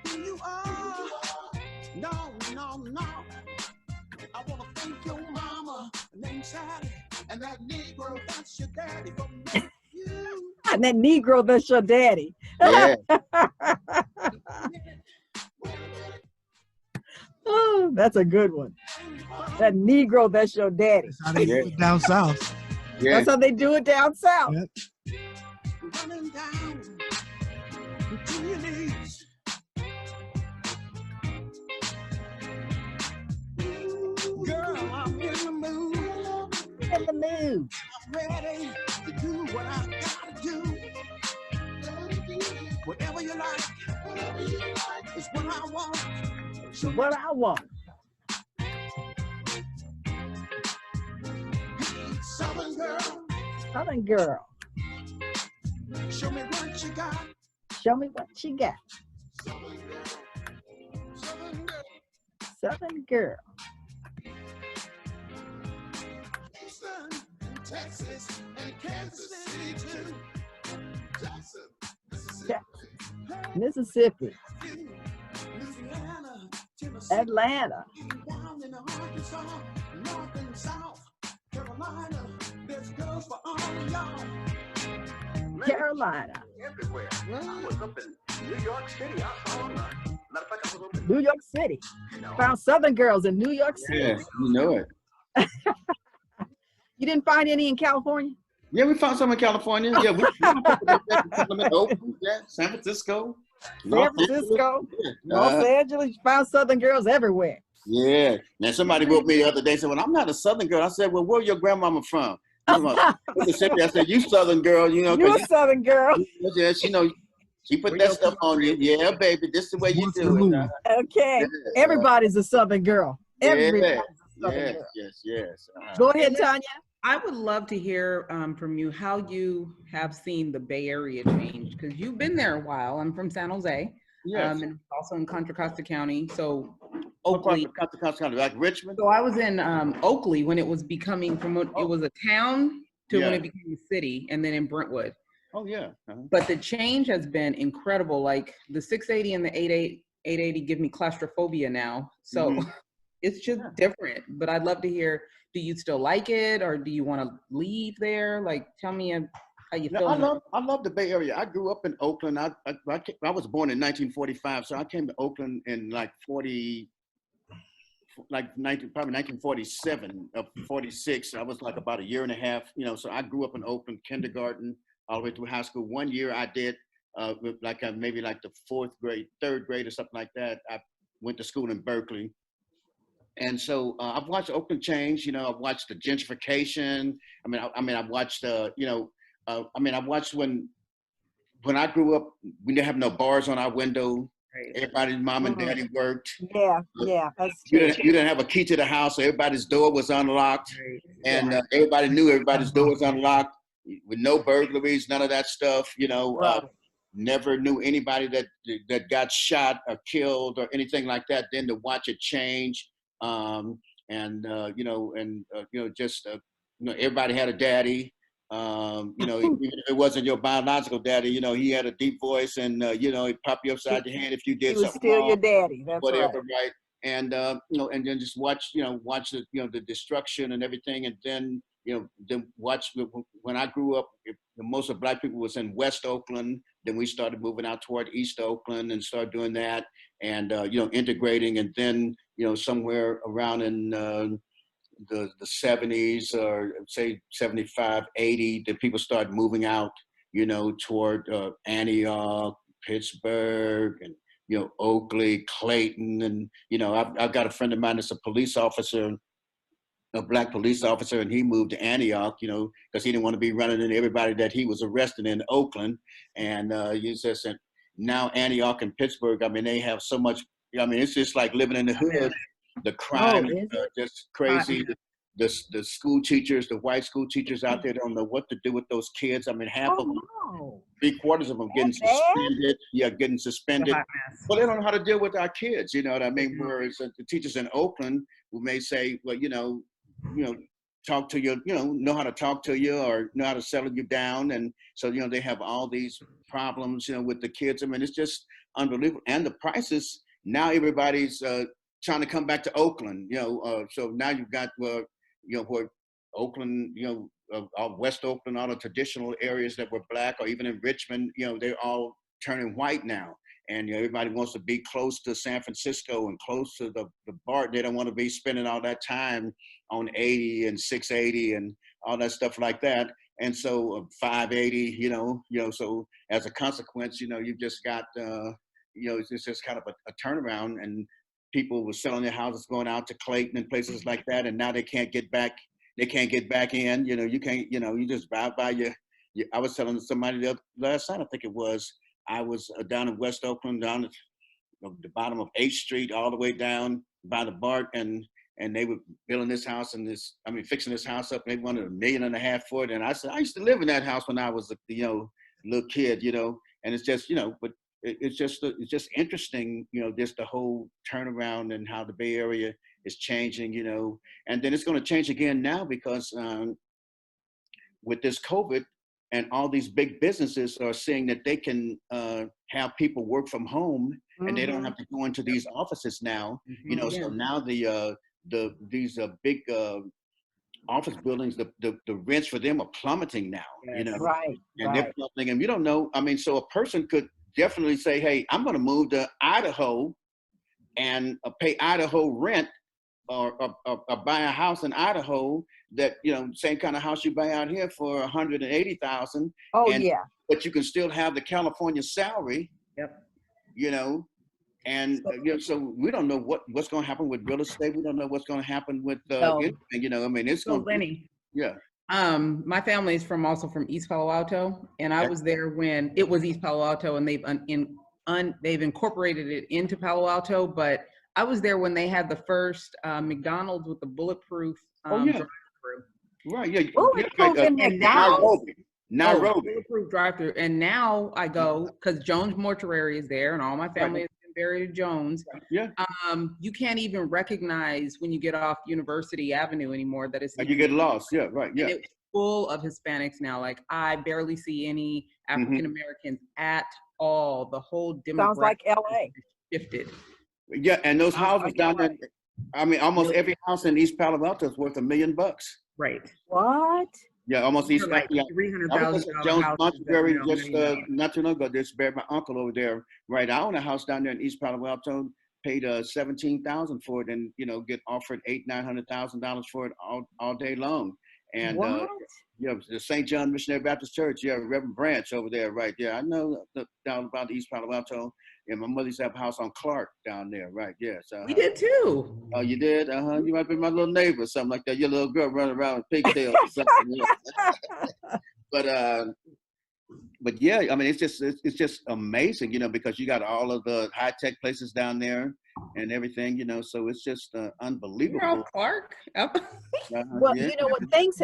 who you are. No, no, no. I want to thank your mama, named Sally, and that Negro, that's your daddy. For making you. And that Negro, that's your daddy. Yeah. Oh, that's a good one. That Negro, that's your daddy. That's how they do it down south. Yeah. That's how they do it down south. Yep. Running down to your knees. Girl, I'm in the mood. In the mood. I'm ready to do what I gotta do. Whatever you like is what I want. So what I want. Southern girl, Southern girl. show me what you got. Show me what you got. Southern girl, Southern girl. Houston and Texas and Kansas City too. Jackson, Mississippi. Louisiana, Tennessee, Atlanta. down in Arkansas, North and South Carolina. There's girls for all of y'all. Carolina. Everywhere. I was up in New York City. I saw them. Matter of fact, I was up in New York City. Found Southern girls in New York City. Yeah, you know it. You didn't find any in California? Yeah, we found some in California. Yeah, we Oakland, yeah, San Francisco. San Francisco, Yeah. Los Angeles. You found Southern girls everywhere. Yeah. Now somebody wrote me the other day, said, well, I'm not a Southern girl. I said, well, where your grandmama from? Mississippi. I said, you Southern girl, you know. You a Southern girl. Yeah, she know, she put that stuff on you. Yeah, baby, this is the way you do it. Okay. Yeah. Everybody's a Southern girl. Everybody's a Southern Yes, girl. yes. Go ahead, Tanya. I would love to hear from you how you have seen the Bay Area change, because you've been there a while. I'm from San Jose, Yes. and also in Contra Costa County. So Oakley. Oakley. Like Richmond? So I was in Oakley when it was becoming from when it was a town to when Yeah. it became a city, and then in Brentwood. Oh, yeah. But the change has been incredible. Like the 680 and the 880 give me claustrophobia now. So it's just different. But I'd love to hear, do you still like it, or do you want to leave there? Like, tell me how you feel. I love the Bay Area. I grew up in Oakland. I was born in 1945, so I came to Oakland in probably 1947 or 46. I was like about a year and a half, so I grew up in Oakland, kindergarten, all the way through high school. 1 year I did maybe like the third grade or something like that. I went to school in Berkeley. And so I've watched Oakland change, I've watched the gentrification. I've watched, I watched when I grew up, we didn't have no bars on our window. Right. Everybody's mom and daddy worked. Yeah, that's true. true. You didn't have a key to the house, so everybody's door was unlocked. Right. And everybody knew everybody's door was unlocked with no burglaries, none of that stuff, Right. Never knew anybody that got shot or killed or anything like that. Then to watch it change. Everybody had a daddy. Even if it wasn't your biological daddy, he had a deep voice, and he'd pop you upside your head if you did something still wrong, your daddy. That's whatever, right. And and then just watch the destruction and everything, and then then watch when I grew up. Most of Black people was in West Oakland. Then we started moving out toward East Oakland and started doing that, and integrating. And then somewhere around in the 70s, or say 75, 80, the people started moving out, toward Antioch, Pittsburgh, and Oakley, Clayton, and I've got a friend of mine that's a police officer, a Black police officer, and he moved to Antioch, because he didn't want to be running into everybody that he was arrested in Oakland. And you just said, now Antioch and Pittsburgh, I mean, they have so much. I mean, it's just like living in the hood. The crime is just crazy. The school teachers, the white school teachers out there don't know what to do with those kids. I mean, half of them, 3/4 of them getting suspended. Yeah, getting suspended. Well, they don't know how to deal with our kids. You know what I mean? Whereas the teachers in Oakland who may say, well, talk to you, know how to talk to you or know how to settle you down. And so, they have all these problems, with the kids. I mean, it's just unbelievable. And the prices, now everybody's trying to come back to Oakland, so now you've got, where Oakland, West Oakland, all the traditional areas that were Black, or even in Richmond, they're all turning white now. And everybody wants to be close to San Francisco and close to the BART. They don't want to be spending all that time on 80 and 680 and all that stuff like that. And so 580, so as a consequence, you've just got, it's just kind of a turnaround, and people were selling their houses, going out to Clayton and places like that. And now they can't get back. They can't get back in. You can't, you just buy your I was telling somebody last night, I think it was, I was down in West Oakland, down at the bottom of 8th Street, all the way down by the BART, and they were building this house fixing this house up. And they wanted $1.5 million for it. And I said, I used to live in that house when I was a little kid, and it's just, but it's just interesting, just the whole turnaround and how the Bay Area is changing, and then it's going to change again now because with this COVID, and all these big businesses are seeing that they can have people work from home, and they don't have to go into these offices now. So now these big office buildings, the rents for them are plummeting now. Right. And they're plummeting, and we don't know. I mean, so a person could definitely say, "Hey, I'm going to move to Idaho and pay Idaho rent." Or buy a house in Idaho that, same kind of house you buy out here for $180,000. Oh, yeah. But you can still have the California salary. Yep. And so we don't know what's going to happen with real estate. We don't know what's going to happen with anything. I mean, it's going. Lenny. Yeah. My family is also from East Palo Alto, and I was there when it was East Palo Alto, and they've incorporated it into Palo Alto, but I was there when they had the first McDonald's with the bulletproof drive-through. Right, yeah. Bulletproof in McDonald's? Nairobi. Bulletproof drive-through. And now I go, because Jones Mortuary is there, and all my family has been buried at Jones. Yeah. You can't even recognize when you get off University Avenue anymore that it's... You get lost, yeah, right, yeah. And it's full of Hispanics now. Like, I barely see any African-Americans at all. The whole demographic sounds like LA. Shifted. Yeah, and those houses down there, I mean, almost every house in East Palo Alto is worth $1 million. Right. What? Yeah, almost East. Like $300,000. Jones Monteberry just not too long ago. Just buried my uncle over there. Right, I own a house down there in East Palo Alto. Paid $17,000 for it, and get offered $800,000-900,000 for it all day long. And the St. John Missionary Baptist Church. Yeah, Reverend Branch over there. Right. Yeah, I know down about East Palo Alto. And my mother used to have a house on Clark down there, right? Yes. We did too. Oh, you did? You might be my little neighbor or something like that. Your little girl running around with pigtails or something. Yeah. But yeah, I mean, it's just amazing, because you got all of the high tech places down there and everything, so it's just unbelievable. You're on Clark. Well, what things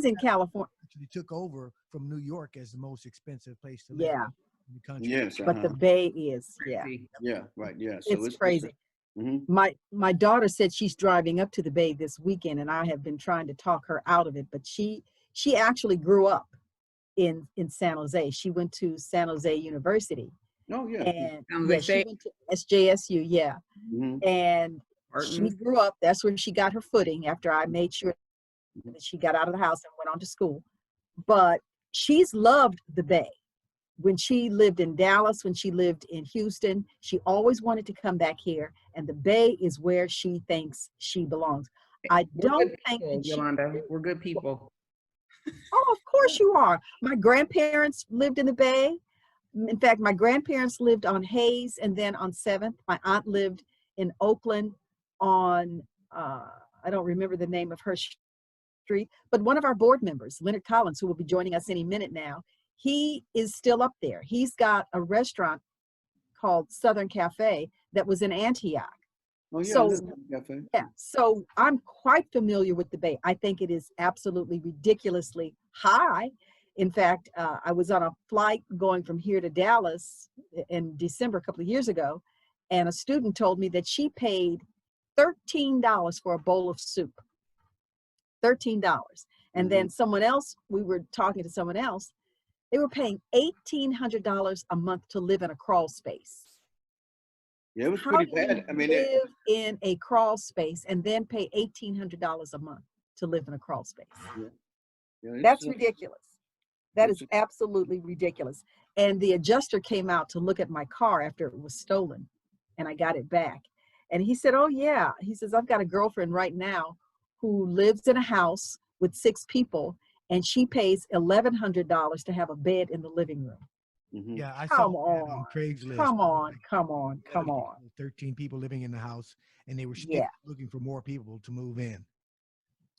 in California actually took over from New York as the most expensive place to live. Yeah. In the country. Yes, but the Bay is, yeah, right, yeah. So it's crazy. My daughter said she's driving up to the Bay this weekend, and I have been trying to talk her out of it. But she actually grew up in San Jose. She went to San Jose University. Oh yeah, and she went to SJSU. Yeah, and she grew up. That's when she got her footing. After I made sure And then she got out of the house and went on to school. But she's loved the Bay. When she lived in Dallas, when she lived in Houston, she always wanted to come back here. And the Bay is where she thinks she belongs. I We're don't good think people, that she. Yolanda. We're good people. Oh, of course you are. My grandparents lived in the Bay. In fact, my grandparents lived on Hayes and then on 7th. My aunt lived in Oakland on, I don't remember the name of her street, but one of our board members, Leonard Collins, who will be joining us any minute now, he is still up there. He's got a restaurant called Southern Cafe that was in Antioch. Oh yeah, So, Cafe. yeah, so I'm quite familiar with the Bay. I think it is absolutely ridiculously high. In fact, I was on a flight going from here to Dallas in December a couple of years ago, and a student told me that she paid $13 for a bowl of soup. $13. And then someone else, we were talking to someone else, they were paying $1,800 a month to live in a crawl space. Yeah, it was How pretty do you bad. I mean, live in a crawl space and then pay $1,800 a month to live in a crawl space? That's ridiculous. That is absolutely ridiculous. And the adjuster came out to look at my car after it was stolen, and I got it back. And he said, oh yeah, he says, I've got a girlfriend right now who lives in a house with 6 people, and she pays $1,100 to have a bed in the living room. Yeah, I Come saw that on Craigslist. Come on, come on, come on. 13 people living in the house, and they were Yeah. looking for more people to move in.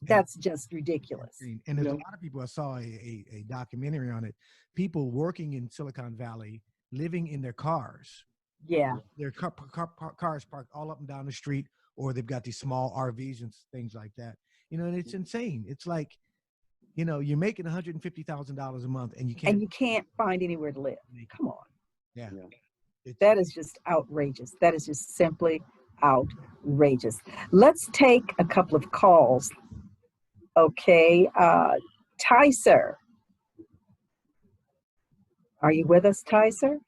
That's just ridiculous. And there's a lot of people, I saw a documentary on it, people working in Silicon Valley, living in their cars. Yeah. Their cars parked all up and down the street, or they've got these small RVs and things like that. You know, and it's insane. It's like, you know, you're making $150,000 a month, and you can't find anywhere to live. Come on. Yeah. That is just outrageous. That is just simply outrageous. Let's take a couple of calls. Okay. Tyser. Are you with us, Tyser?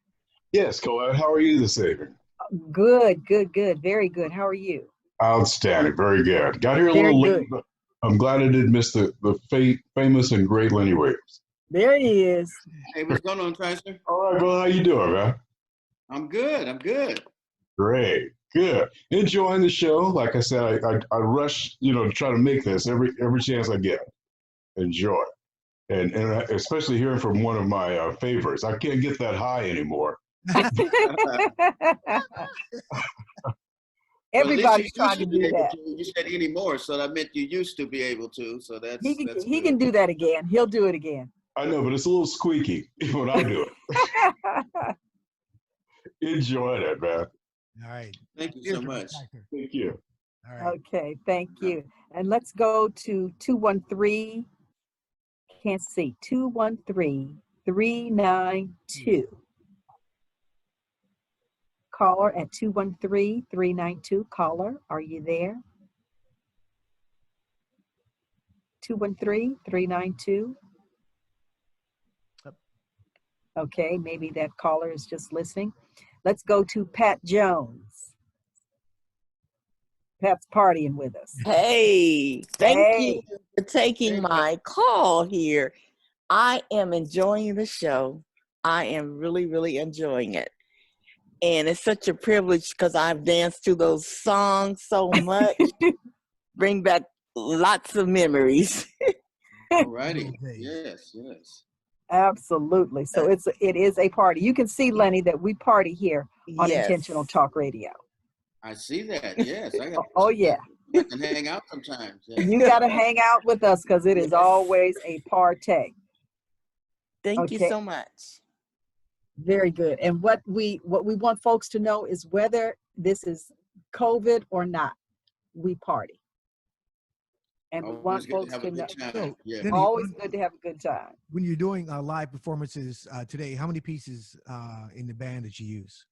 Yes, Collette. How are you this evening? Good, good, good. Very good. How are you? Outstanding. Very good. Got here a little late, but I'm glad I didn't miss the famous and great Lenny Williams. There he is. Hey, what's going on, Tyson? All right, brother. How you doing, man? I'm good. I'm good. Great. Good. Enjoying the show. Like I said, I rush, to try to make this every chance I get. Enjoy. And especially hearing from one of my favorites. I can't get that high anymore. Everybody's trying to do that. You said anymore, so that meant you used to be able to. So that's he can do that again. He'll do it again. I know, but it's a little squeaky when I do it. Enjoy that, man. All right. Thank you so much. Thank you. All right. Okay, thank you. And let's go to 213. Can't see. 213-392. Caller at 213-392. Caller, are you there? 213-392. Okay, maybe that caller is just listening. Let's go to Pat Jones. Pat's partying with us. Hey, thank you for taking my call here. I am enjoying the show. I am really, really enjoying it. And it's such a privilege because I've danced to those songs so much. Bring back lots of memories. All righty. Yes, yes. Absolutely. So it is a party. You can see, Lenny, that we party here on Intentional Talk Radio. I see that. Yes, I got. Oh yeah. I can hang out sometimes. Yeah. You got to hang out with us because it is always a party. Thank you so much. Very good. And what we want folks to know is whether this is COVID or not, we party. And we want folks to know. Always good to have a good time. When you're doing live performances today, how many pieces in the band that you use?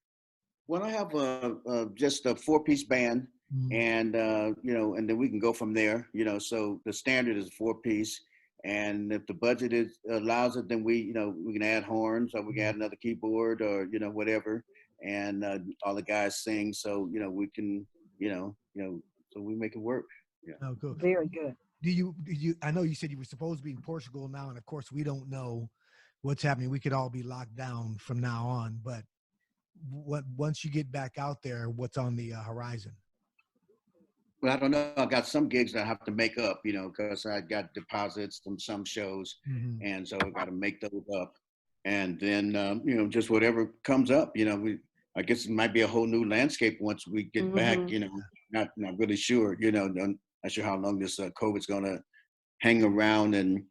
Well, I have just a 4-piece band, and and then we can go from there. So the standard is a 4-piece, and if the budget allows it, then we can add horns, or we can add another keyboard, or whatever, and all the guys sing. So we can so we make it work. Yeah. Oh, cool. Very good. I know you said you were supposed to be in Portugal now, and of course we don't know what's happening. We could all be locked down from now on, but once you get back out there, what's on the horizon? Well, I don't know. I got some gigs that I have to make up, because I got deposits from some shows, Mm-hmm. and so I got to make those up. And then, just whatever comes up, I guess it might be a whole new landscape once we get back. Not really sure. Not sure how long this COVID's gonna hang around and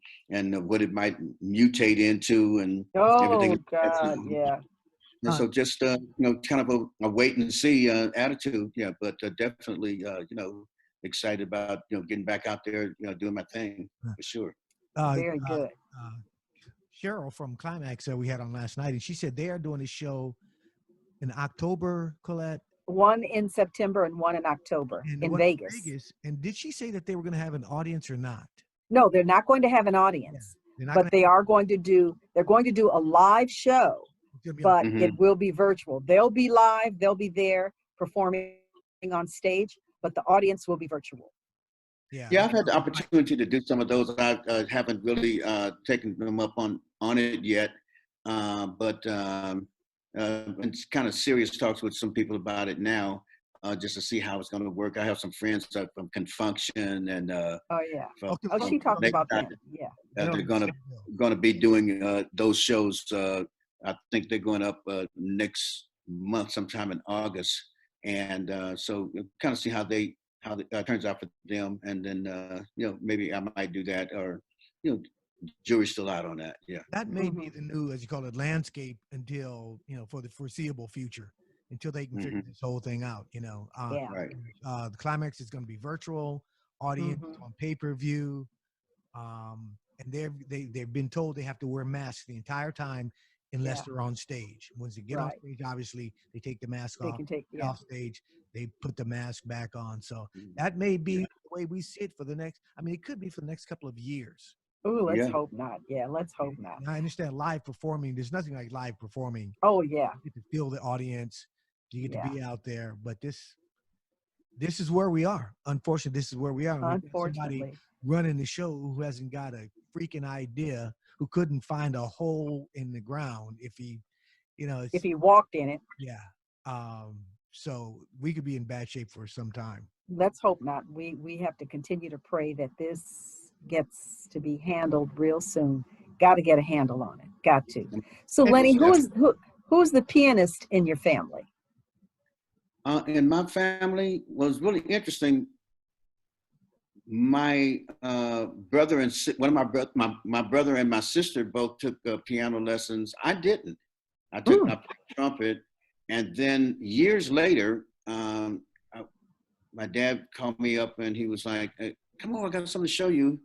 what it might mutate into and everything. Oh God, yeah. And so just kind of a wait and see attitude, but definitely excited about getting back out there, doing my thing for sure. Very good. Cheryl from Climax we had on last night, and she said they are doing a show in October, Collette. One in September and one in October in Vegas. And did she say that they were going to have an audience or not? No, they're not going to have an audience, but they're going to do a live show, but it will be virtual. They'll be live. They'll be there performing on stage, but the audience will be virtual. Yeah, I've had the opportunity to do some of those. I haven't really taken them up on it yet, but it's kind of serious talks with some people about it now, just to see how it's going to work. I have some friends from Confunction and she talked about that. Yeah, they're going to be doing those shows. I think they're going up next month, sometime in August, and so kind of see how it turns out for them, and then maybe I might do that, or jury's still out on that. Yeah, that may be the new, as you call it, landscape until for the foreseeable future, until they can figure this whole thing out. Right. The Climax is going to be virtual, audience on pay-per-view, and they've been told they have to wear masks the entire time unless they're on stage. Once they get on stage, obviously they take the mask off. Off stage, they put the mask back on. So that may be the way we see it for the next. I mean, it could be for the next couple of years. Oh, let's hope not. Yeah, let's hope not. I understand live performing. There's nothing like live performing. Oh yeah. You get to feel the audience. You get to be out there. But this is where we are. Unfortunately, this is where we are. Unfortunately. Somebody running the show who hasn't got a freaking idea, who couldn't find a hole in the ground if he walked in it. Yeah. So we could be in bad shape for some time. Let's hope not. We have to continue to pray that this gets to be handled real soon. Got to get a handle on it. Got to. So Lenny, who's the pianist in your family? In my family was really interesting. My brother and my brother and my sister both took piano lessons. I didn't. I played trumpet, and then years later, my dad called me up and he was like, hey, "Come on, I got something to show you."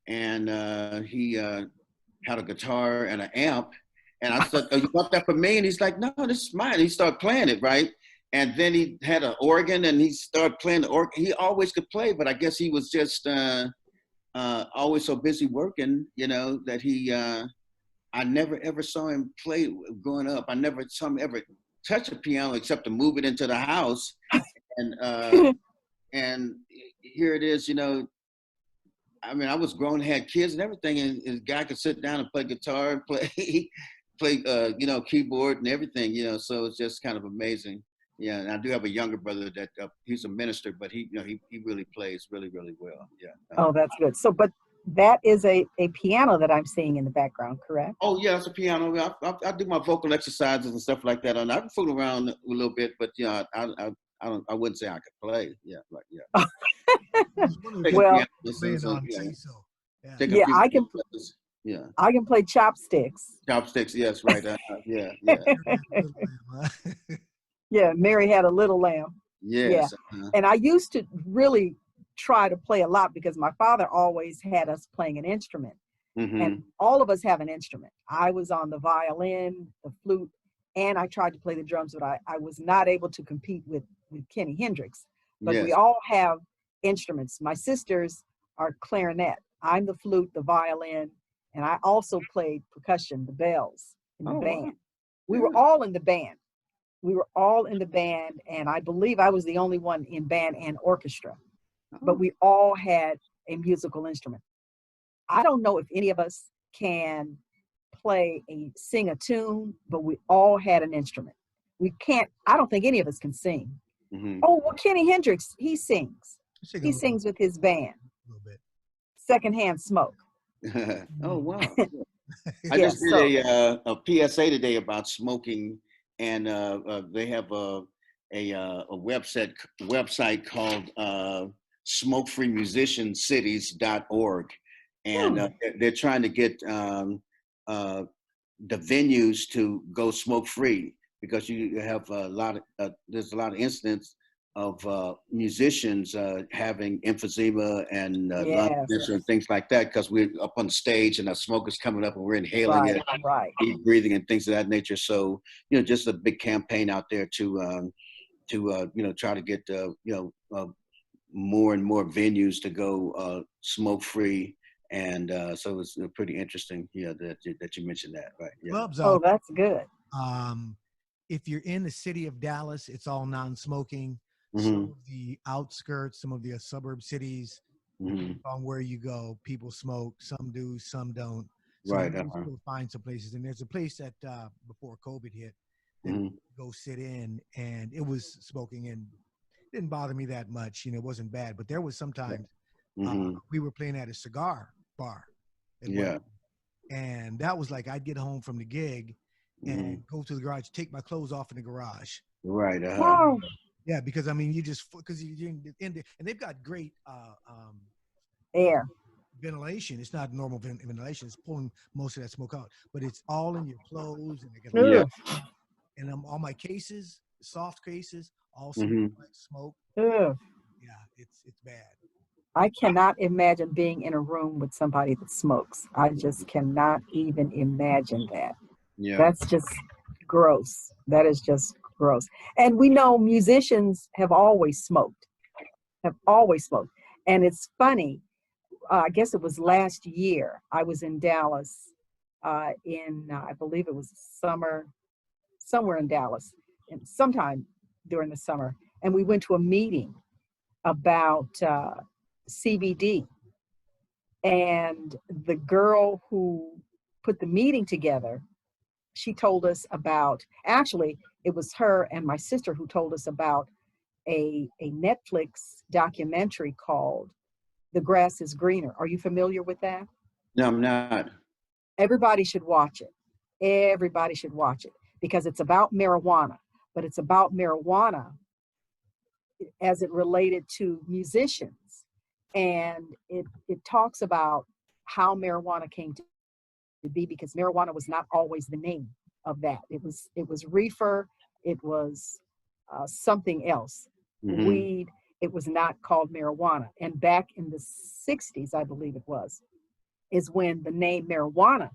And he had a guitar and an amp, and I said, "Oh, you bought that for me?" And he's like, "No, this is mine." And he started playing it, right? And then he had an organ, and he started playing the organ. He always could play, but I guess he was just always so busy working, that he. I never ever saw him play growing up. I never saw him ever touch a piano except to move it into the house, and and here it is, I mean, I was grown, had kids and everything, and the guy could sit down and play guitar and play keyboard and everything, so it's just kind of amazing. Yeah, and I do have a younger brother that he's a minister, but he really plays really, really well. Yeah. Oh, that's good. So, but that is a piano that I'm seeing in the background, correct? Oh yeah, it's a piano. I do my vocal exercises and stuff like that, and I can fool around a little bit, but I wouldn't say I could play. Yeah, like yeah. Well, I can. Yeah, I can play chopsticks. Chopsticks, yes, right. Yeah. Yeah, Mary had a little lamb. Yes. Yeah, and I used to really try to play a lot because my father always had us playing an instrument, and all of us have an instrument. I was on the violin, the flute, and I tried to play the drums, but I was not able to compete with Kenny Hendrix. But we all have instruments. My sisters are clarinet. I'm the flute, the violin, and I also played percussion, the bells in the band. Wow. We were all in the band. And I believe I was the only one in band and orchestra. But we all had a musical instrument. I don't know if any of us can sing a tune, but we all had an instrument. We can't, I don't think any of us can sing. Mm-hmm. Oh, well, Kenny Hendrix, he sings. He sings with his band. A little bit. Secondhand Smoke. Oh, wow. I Yes, just did a PSA today about smoking, and they have a website called smokefreemusiciancities.org, and they're trying to get the venues to go smoke free, because you have a lot of there's a lot of incidents of musicians having emphysema and lung cancer and things like that, because we're up on the stage and the smoke is coming up and we're inhaling it, deep breathing and things of that nature. So, just a big campaign out there to try to get more and more venues to go smoke free. And so it's pretty interesting, that you mentioned that, right? Yeah. Clubs oh, that's good. If you're in the city of Dallas, it's all non-smoking. Mm-hmm. Some of the outskirts, some of the suburb cities, mm-hmm. on where you go, people smoke. Some do, some don't. So Right. You'll find some places. And there's a place that before COVID hit, that Mm-hmm. go sit in, and it was smoking, and it didn't bother me that much. It wasn't bad. But there was sometimes Mm-hmm. we were playing at a cigar bar. Yeah. And that was like, I'd get home from the gig and Mm-hmm. go to the garage, take my clothes off in the garage. Right. Wow. Yeah, because I mean, because you're in the, and they've got great Air. ventilation. It's not normal ventilation. It's pulling most of that smoke out, but it's all in your clothes, and Yeah. And all my cases, soft cases, all Mm-hmm. smoke. Ugh. Yeah, it's bad. I cannot imagine being in a room with somebody that smokes. I just cannot even imagine that. Yeah. That's just gross. That is just gross. And we know musicians have always smoked. And it's funny, I guess it was last year, I was in Dallas I believe it was summer, somewhere in Dallas, and sometime during the summer. And we went to a meeting about CBD. And the girl who put the meeting together, she told us about, actually, it was her and my sister who told us about a Netflix documentary called The Grass is Greener. Are you familiar with that? No, I'm not. Everybody should watch it. Everybody should watch it, because it's about marijuana, but it's about marijuana as it related to musicians. And it talks about how marijuana came to be, because marijuana was not always the name of that. It was reefer. It was something else. Mm-hmm. Weed. It was not called marijuana. And back in the 60s, I believe it was, is when the name marijuana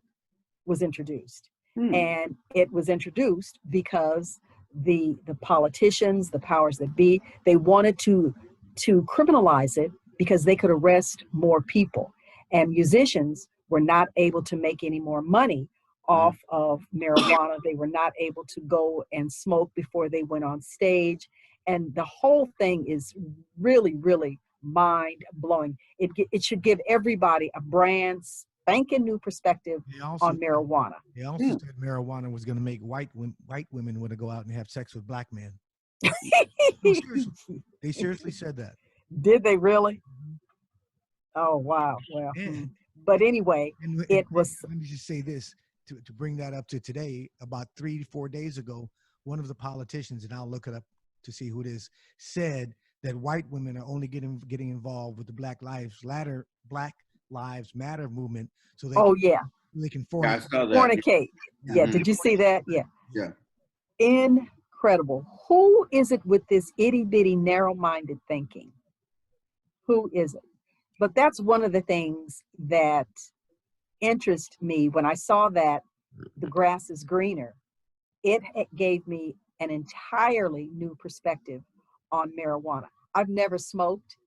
was introduced. And it was introduced because the politicians, the powers that be, they wanted to criminalize it because they could arrest more people. And musicians were not able to make any more money off of marijuana. They were not able to go and smoke before they went on stage. And the whole thing is really, really mind-blowing. It should give everybody a brand spanking new perspective on marijuana. They also said marijuana was going to make white women want to go out and have sex with black men. No, seriously. They seriously said that. Did they really? Oh, wow. Well, but anyway, it was. Let me just say this to bring that up to today. About 3 to 4 days ago, one of the politicians, and I'll look it up to see who it is, said that white women are only getting involved with the Black Lives Matter movement, so they can fornicate. Yeah. Did you see that? Yeah. Yeah. Incredible. Who is it with this itty bitty narrow-minded thinking? Who is it? But that's one of the things that interested me when I saw that the grass is greener. It gave me an entirely new perspective on marijuana. I've never smoked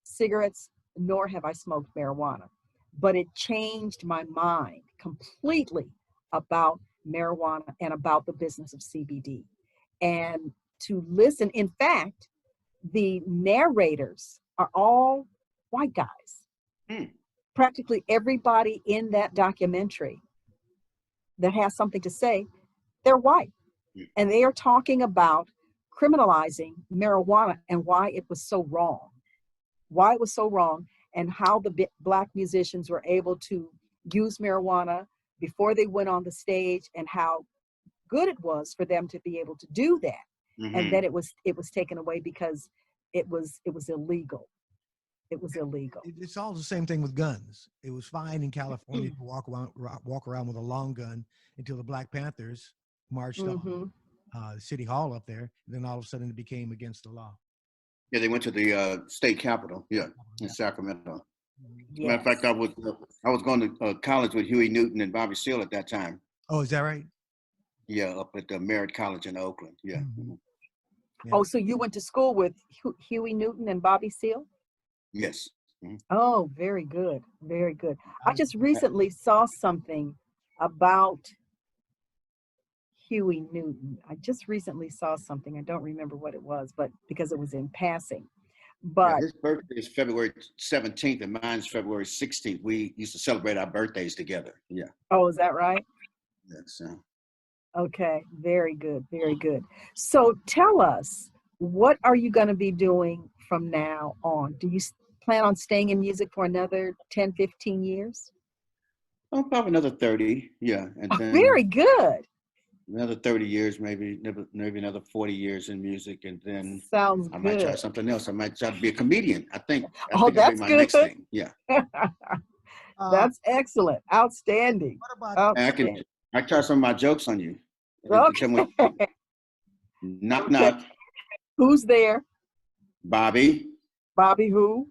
cigarettes, nor have I smoked marijuana, but it changed my mind completely about marijuana and about the business of CBD. And to listen, in fact, the narrators are all white guys. Hmm. Practically everybody in that documentary that has something to say, they're white. And they are talking about criminalizing marijuana and why it was so wrong. Why it was so wrong, and how the Black musicians were able to use marijuana before they went on the stage, and how good it was for them to be able to do that. And then it was taken away because it was illegal. It was illegal. It's all the same thing with guns. It was fine in California to walk around with a long gun until the Black Panthers marched on City Hall up there. And then all of a sudden it became against the law. Yeah, they went to the state capitol. Yeah, in Sacramento. Yes. Matter of fact, I was going to college with Huey Newton and Bobby Seale at that time. Oh, is that right? Yeah, up at the Merritt College in Oakland. Yeah. Yeah. Oh, so you went to school with Huey Newton and Bobby Seale? Yes. Oh, very good. Very good. I just recently saw something about Huey Newton. I just recently saw something. I don't remember what it was, but because it was in passing. But Yeah, his birthday is February 17th and mine's February 16th. We used to celebrate our birthdays together. Yeah. oh, is that right? That's Okay, very good, very good. So tell us, what are you going to be doing from now on? Do you plan on staying in music for another 10, 15 years? probably another 30. Yeah. And then Very good. another 30 years, maybe another 40 years in music. And then Sounds I might try good. something else. I might try to be a comedian. I think Oh, that'll be that's my good. next thing. Yeah. That's excellent. Outstanding. What about Outstanding. I try some of my jokes on you. And tell me, Okay. knock, Okay. knock, Who's there? Bobby, Bobby who?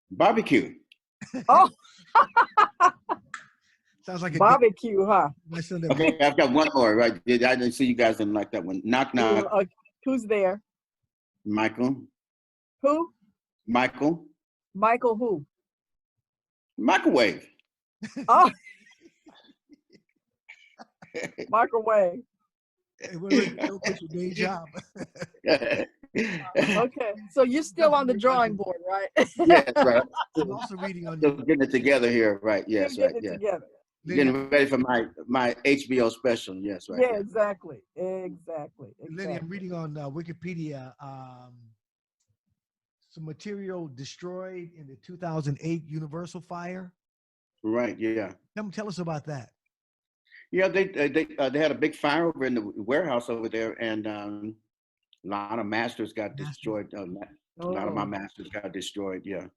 barbecue. Oh, sounds like a barbecue, huh? my son that Okay, I've got one more, right? I didn't see you guys didn't like that one. Knock, knock, Who's there? Michael, Who? Michael, Michael who? microwave. Oh, microwave. Hey, don't quit your day job. Okay, so you're still on the drawing board, right? Yes, right. I'm also reading on Still your getting it together here, right? You're Yes, right. getting it Yeah, together. getting ready for my HBO special. Yes, right. Yeah, exactly. Lenny, I'm reading on Wikipedia some material destroyed in the 2008 Universal fire. Right. Yeah. Tell us about that. Yeah, they had a big fire over in the warehouse over there, and a lot of masters got destroyed. A lot of my masters got destroyed. Yeah.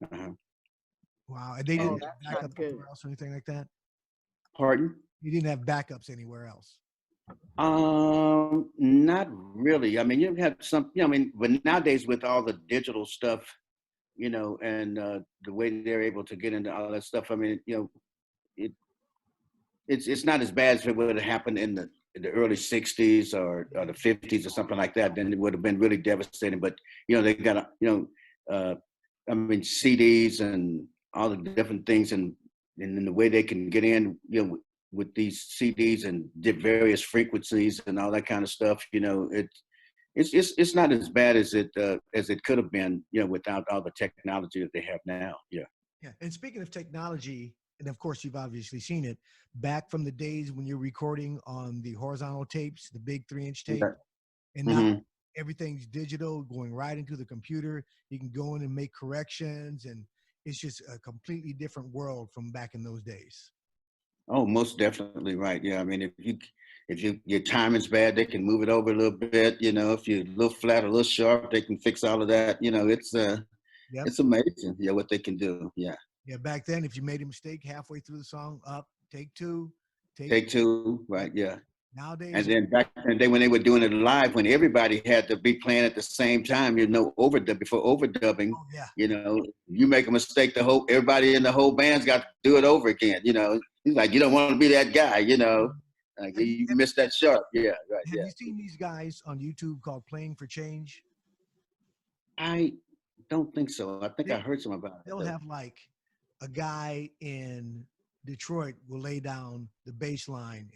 Wow, and they didn't that's have not backups good. anywhere else or anything like that. Pardon? You didn't have backups anywhere else. Not really. I mean, you have some. I mean, but nowadays with all the digital stuff, and the way they're able to get into all that stuff. I mean, it's not as bad as if it would have happened in the early 60s or the 50s or something like that. Then it would have been really devastating. But they got I mean, CDs and all the different things, and the way they can get in, with these CDs and various frequencies and all that kind of stuff. It's not as bad as it could have been, without all the technology that they have now. Yeah. Yeah. And speaking of technology, and of course you've obviously seen it, back from the days when you're recording on the horizontal tapes, the big 3-inch tape, and now everything's digital, going right into the computer. You can go in and make corrections, and it's just a completely different world from back in those days. Oh, most definitely right. Yeah, I mean, if your timing's bad, they can move it over a little bit. If you're a little flat, a little sharp, they can fix all of that. It's amazing. Yeah, what they can do. Yeah. Yeah, back then, if you made a mistake halfway through the song, up, take two. Right? Yeah. Nowadays, and then back in the day when they were doing it live, when everybody had to be playing at the same time, overdub before overdubbing. Oh, yeah. You make a mistake, everybody in the whole band's got to do it over again. He's like, you don't want to be that guy. Like you missed that sharp. Yeah, right. Have you seen these guys on YouTube called Playing for Change? I don't think so. I think I heard some about it. They'll have like a guy in Detroit will lay down the bass line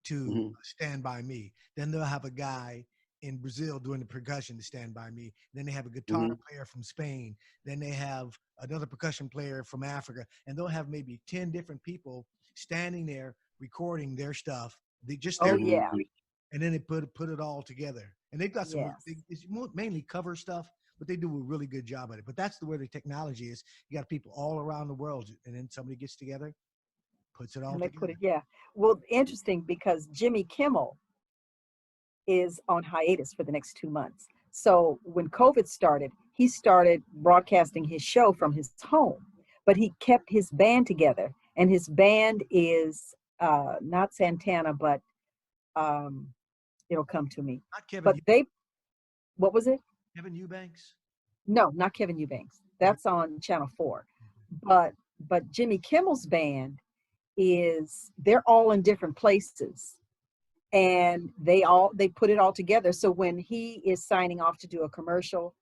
to Stand By Me. Then they'll have a guy in Brazil doing the percussion to Stand By Me. Then they have a guitar player from Spain. Then they have another percussion player from Africa. And they'll have maybe 10 different people standing there recording their stuff. They just their and then they put it all together. And they've got some it's mainly cover stuff, but they do a really good job at it. But that's the way the technology is. You got people all around the world, and then somebody gets together, puts it all together. Put it, Well, interesting, because Jimmy Kimmel is on hiatus for the next 2 months. So when COVID started, he started broadcasting his show from his home, but he kept his band together. And his band is not Santana, but it'll come to me. Not Kevin. But what was it? Kevin Eubanks? No, not Kevin Eubanks. That's on Channel 4. But Jimmy Kimmel's band they're all in different places, and they put it all together. So when he is signing off to do a commercial,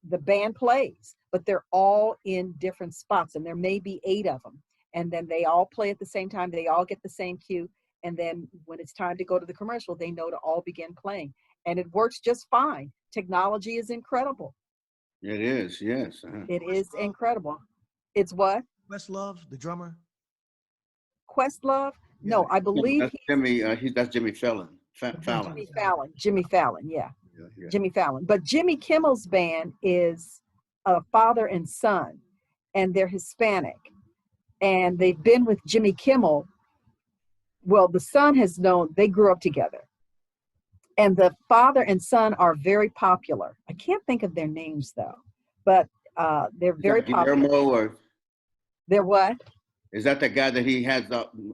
the band plays, but they're all in different spots, and there may be 8 of them, and then they all play at the same time. They all get the same cue, and then when it's time to go to the commercial, they know to all begin playing, and it works just fine. Technology is incredible. It is, yes. It is incredible. It's what? Questlove, the drummer. Questlove? No, I believe that's Jimmy. That's Jimmy Fallon. Jimmy Fallon, yeah. Jimmy Fallon. But Jimmy Kimmel's band is a father and son, and they're Hispanic, and they've been with Jimmy Kimmel. Well, the son has known, they grew up together, and the father and son are very popular. I can't think of their names though, but they're very popular. Guillermo, or they're what? Is that the guy that he has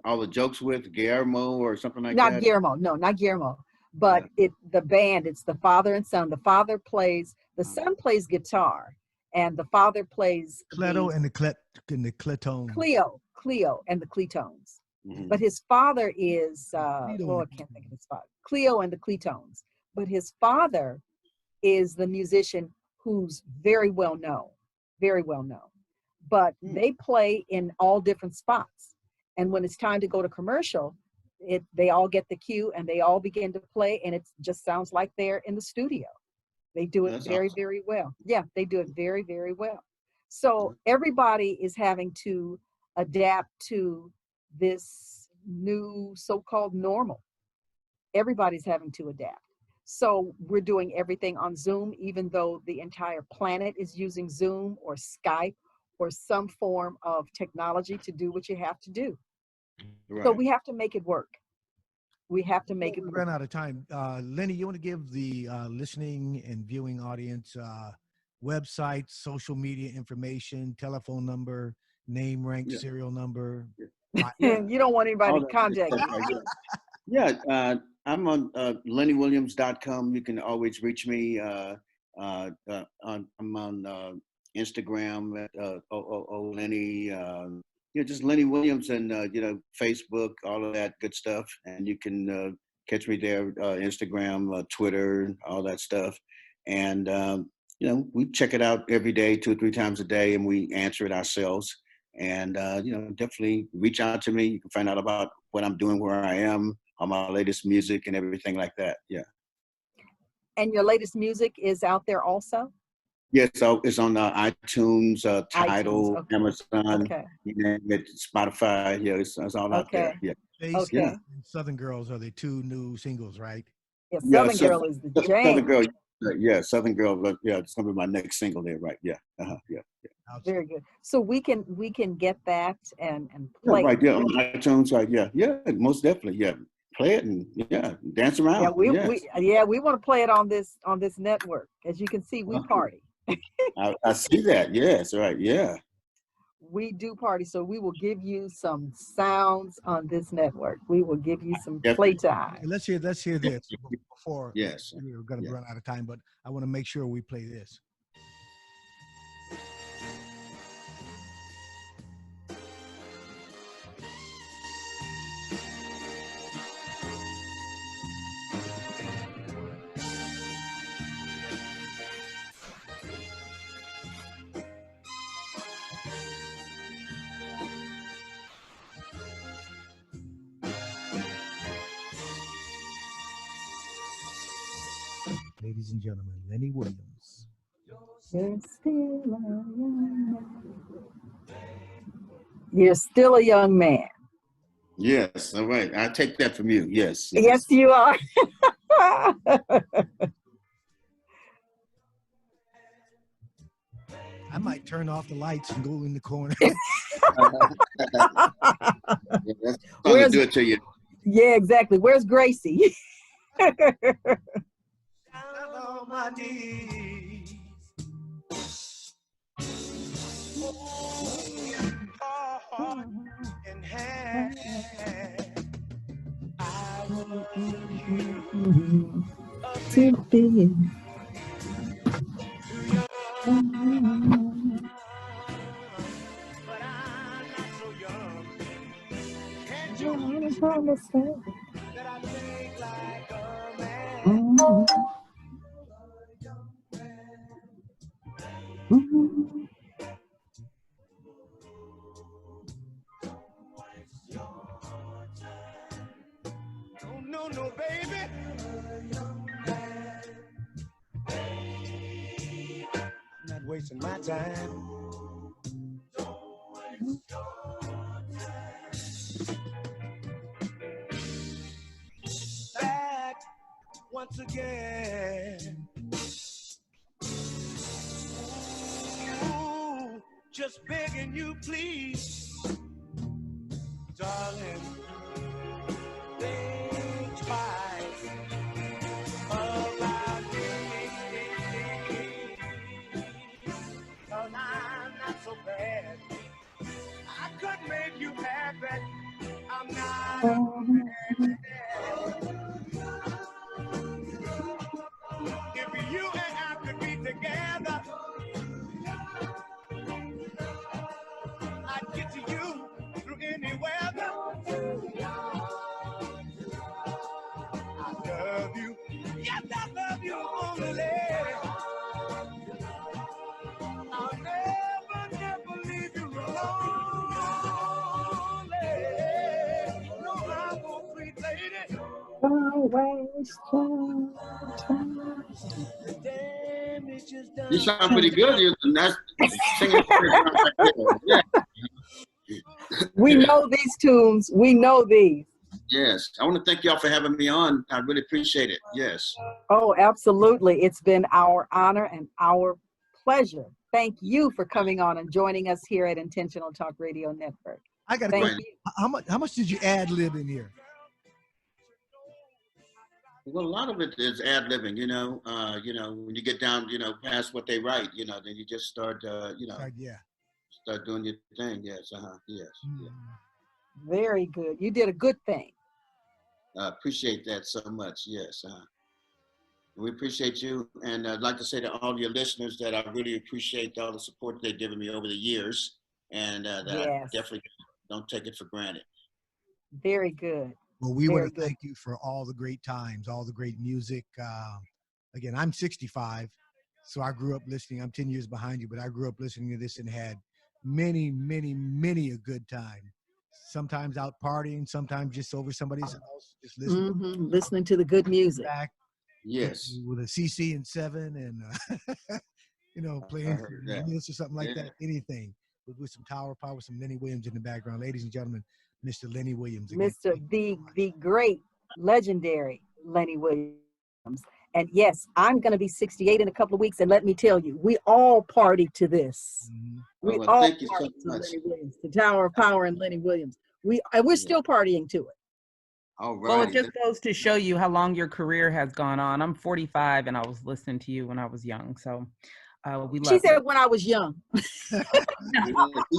all the jokes with, Guillermo or something like that? Not Guillermo, no, not Guillermo. But the band, it's the father and son. The father plays, the son plays guitar, and the father plays Cleto and the Cletones. Cleo and the Cletones. But his father is I can't think of his father. Cleo and the Cletones. But his father is the musician who's very well known, very well known. But they play in all different spots. And when it's time to go to commercial, they all get the cue and they all begin to play, and it just sounds like they're in the studio. They do it very, very well. Yeah, they do it very, very well. So everybody is having to adapt to this new so-called normal. Everybody's having to adapt. So we're doing everything on Zoom, even though the entire planet is using Zoom or Skype or some form of technology to do what you have to do. Right. So we have to make it work. We have to make it work. We ran out of time. Lenny, you want to give the listening and viewing audience websites, social media information, telephone number, name, rank, serial number? You don't want anybody to contact you. I'm on LennyWilliams.com. You can always reach me. I'm on Instagram at Lenny. Just Lenny Williams, and Facebook, all of that good stuff. And you can catch me there, Instagram, Twitter, all that stuff. And we check it out every day, 2 or 3 times a day, and we answer it ourselves. And definitely reach out to me. You can find out about what I'm doing, where I am, on my latest music, and everything like that. Yeah. And your latest music is out there also? Yes, so it's on iTunes, Tidal, Amazon, Spotify. Yeah, it's all out there. Yeah. Okay. Southern Girls are the 2 new singles, right? Yeah, Southern Girl is the jam. Southern Girl, Southern Girl. Yeah, it's gonna be my next single there, right? Yeah. Yeah. Very good. So we can get that and play. Yeah, right. Yeah, on iTunes. Right. Yeah. Most definitely. Yeah. Play it and dance around. Yeah, we want to play it on this network. As you can see, we party. I see that. Yes, right. Yeah. We do party, so we will give you some sounds on this network. We will give you some playtime. Let's hear this before. Yes. We're going to run out of time, but I want to make sure we play this. ladies and gentlemen, Lenny Williams. You're still a young man. You're still a young man. Yes, all right. I take that from you. Yes. Yes, you are. I might turn off the lights and go in the corner. Yeah, that's going to do it to you. Yeah, exactly. Where's Gracie? Down on my knees. Heart in hand. I want you To be. but I'm not so young. Can't you Understand. that I think like a man? No, baby. I'm not wasting my time. Back once again. Ooh, just begging you, please, darling. Think twice about me. 'Cause I'm not so bad. I could make you happy. I'm not a bad. If you and I could be together, I'd get to you through any weather. I love you. Yes, I love you only. I'll never leave you alone. No, I'm a sweet lady. Always The damage is done. You sound pretty good. You're not singing. Yeah. We know these tunes. We know these. Yes. I want to thank y'all for having me on. I really appreciate it. Yes. Oh, absolutely. It's been our honor and our pleasure. Thank you for coming on and joining us here at Intentional Talk Radio Network. I got a Thank question. you. How much did you ad lib in here? Well, a lot of it is ad libbing, when you get down, past what they write, then you just start, start doing your thing. Yes. Yes. Yeah. Very good. You did a good thing. I appreciate that so much. Yes. We appreciate you. And I'd like to say to all your listeners that I really appreciate all the support they've given me over the years. And that I definitely don't take it for granted. Very good. Well, we want to thank you for all the great times, all the great music. Again, I'm 65, so I grew up listening. I'm 10 years behind you, but I grew up listening to this and had many, many, many a good time. Sometimes out partying, sometimes just over somebody's house, just listening. Listening to the good music. Back, yes. With a CC and 7 and, playing this or something like that, anything. With some Tower Power, with some Lenny Williams in the background. Ladies and gentlemen, Mr. Lenny Williams. Again. The great, legendary Lenny Williams. And yes, I'm going to be 68 in a couple of weeks. And let me tell you, we all party to this. We all thank you party so much. to Lenny Williams, the Tower of Power and Lenny Williams. We're still partying to it. All right. Well, it just goes to show you how long your career has gone on. I'm 45 and I was listening to you when I was young. So we love She said it. when I was young. He's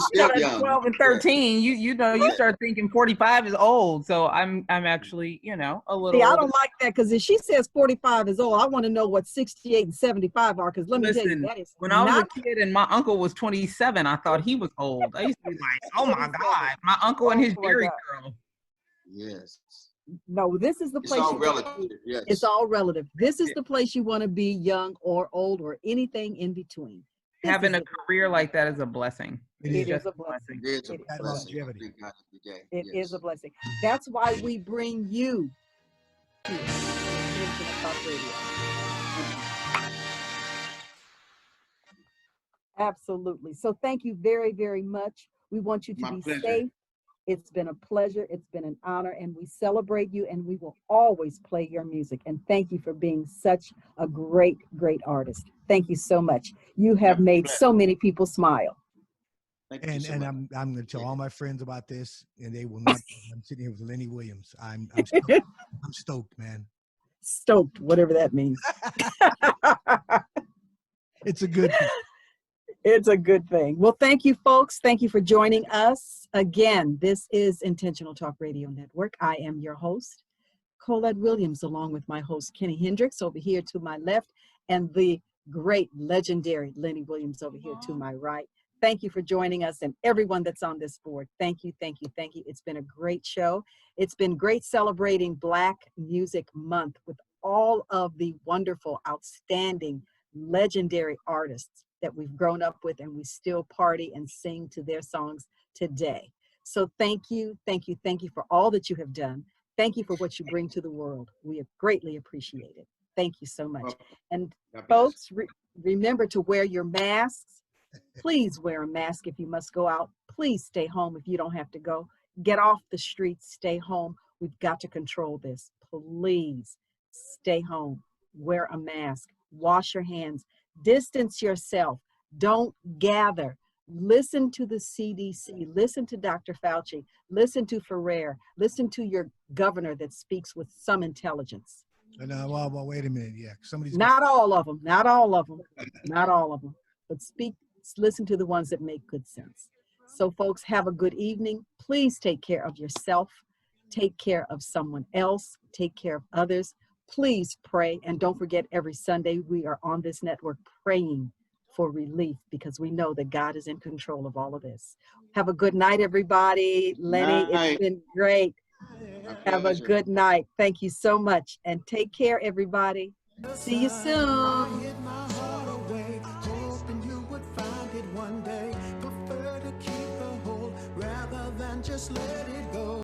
still young. 12 and 13, you start thinking 45 is old. So I'm actually, a little. See, I don't like that because if she says 45 is old, I want to know what 68 and 75 are. Because let me tell you, that is when I was a kid and my uncle was 27, I thought he was old. I used to be like, oh my God, my uncle and his dairy girl. Yes. No, this is the place. It's all relative. Yes. It's all relative. This is the place you want to be, young or old or anything in between. Having a career like that is a blessing. It is a blessing. It is a blessing. It is a blessing. That's why we bring you here to Talk Radio. Absolutely. So thank you very, very much. We want you to My be pleasure. safe. It's been a pleasure. It's been an honor, and we celebrate you, and we will always play your music. And thank you for being such a great, great artist. Thank you so much. You have made so many people smile. Thank you so And much. I'm going to tell all my friends about this, and they will not. I'm sitting here with Lenny Williams. I'm stoked. I'm stoked, man. Stoked, whatever that means. It's a good thing. It's a good thing. Well, thank you, folks. Thank you for joining us. Again, this is Intentional Talk Radio Network. I am your host, Collette Williams, along with my host, Kenny Hendrix, over here to my left, and the great, legendary Lenny Williams over here to my right. Thank you for joining us, and everyone that's on this board. Thank you, thank you, thank you. It's been a great show. It's been great celebrating Black Music Month with all of the wonderful, outstanding, legendary artists that we've grown up with, and we still party and sing to their songs today. So thank you, thank you, thank you for all that you have done. Thank you for what you bring to the world. We have greatly appreciate it. Thank you so much. And folks, remember to wear your masks. Please wear a mask if you must go out. Please stay home if you don't have to go. Get off the streets, stay home. We've got to control this. Please stay home. Wear a mask. Wash your hands. Distance yourself. Don't gather. Listen to the CDC. Listen to Dr. Fauci. Listen to Ferrer. Listen to your governor that speaks with some intelligence. Well, wait a minute. Yeah, somebody's not all of them. Not all of them. Not all of them. But listen to the ones that make good sense. So, folks, have a good evening. Please take care of yourself. Take care of someone else. Take care of others. Please pray. And don't forget, every Sunday we are on this network praying for relief, because we know that God is in control of all of this. Have a good night, everybody. Lenny, it's been great. Have a good night. Thank you so much. And take care, everybody. See you soon. Just let it go.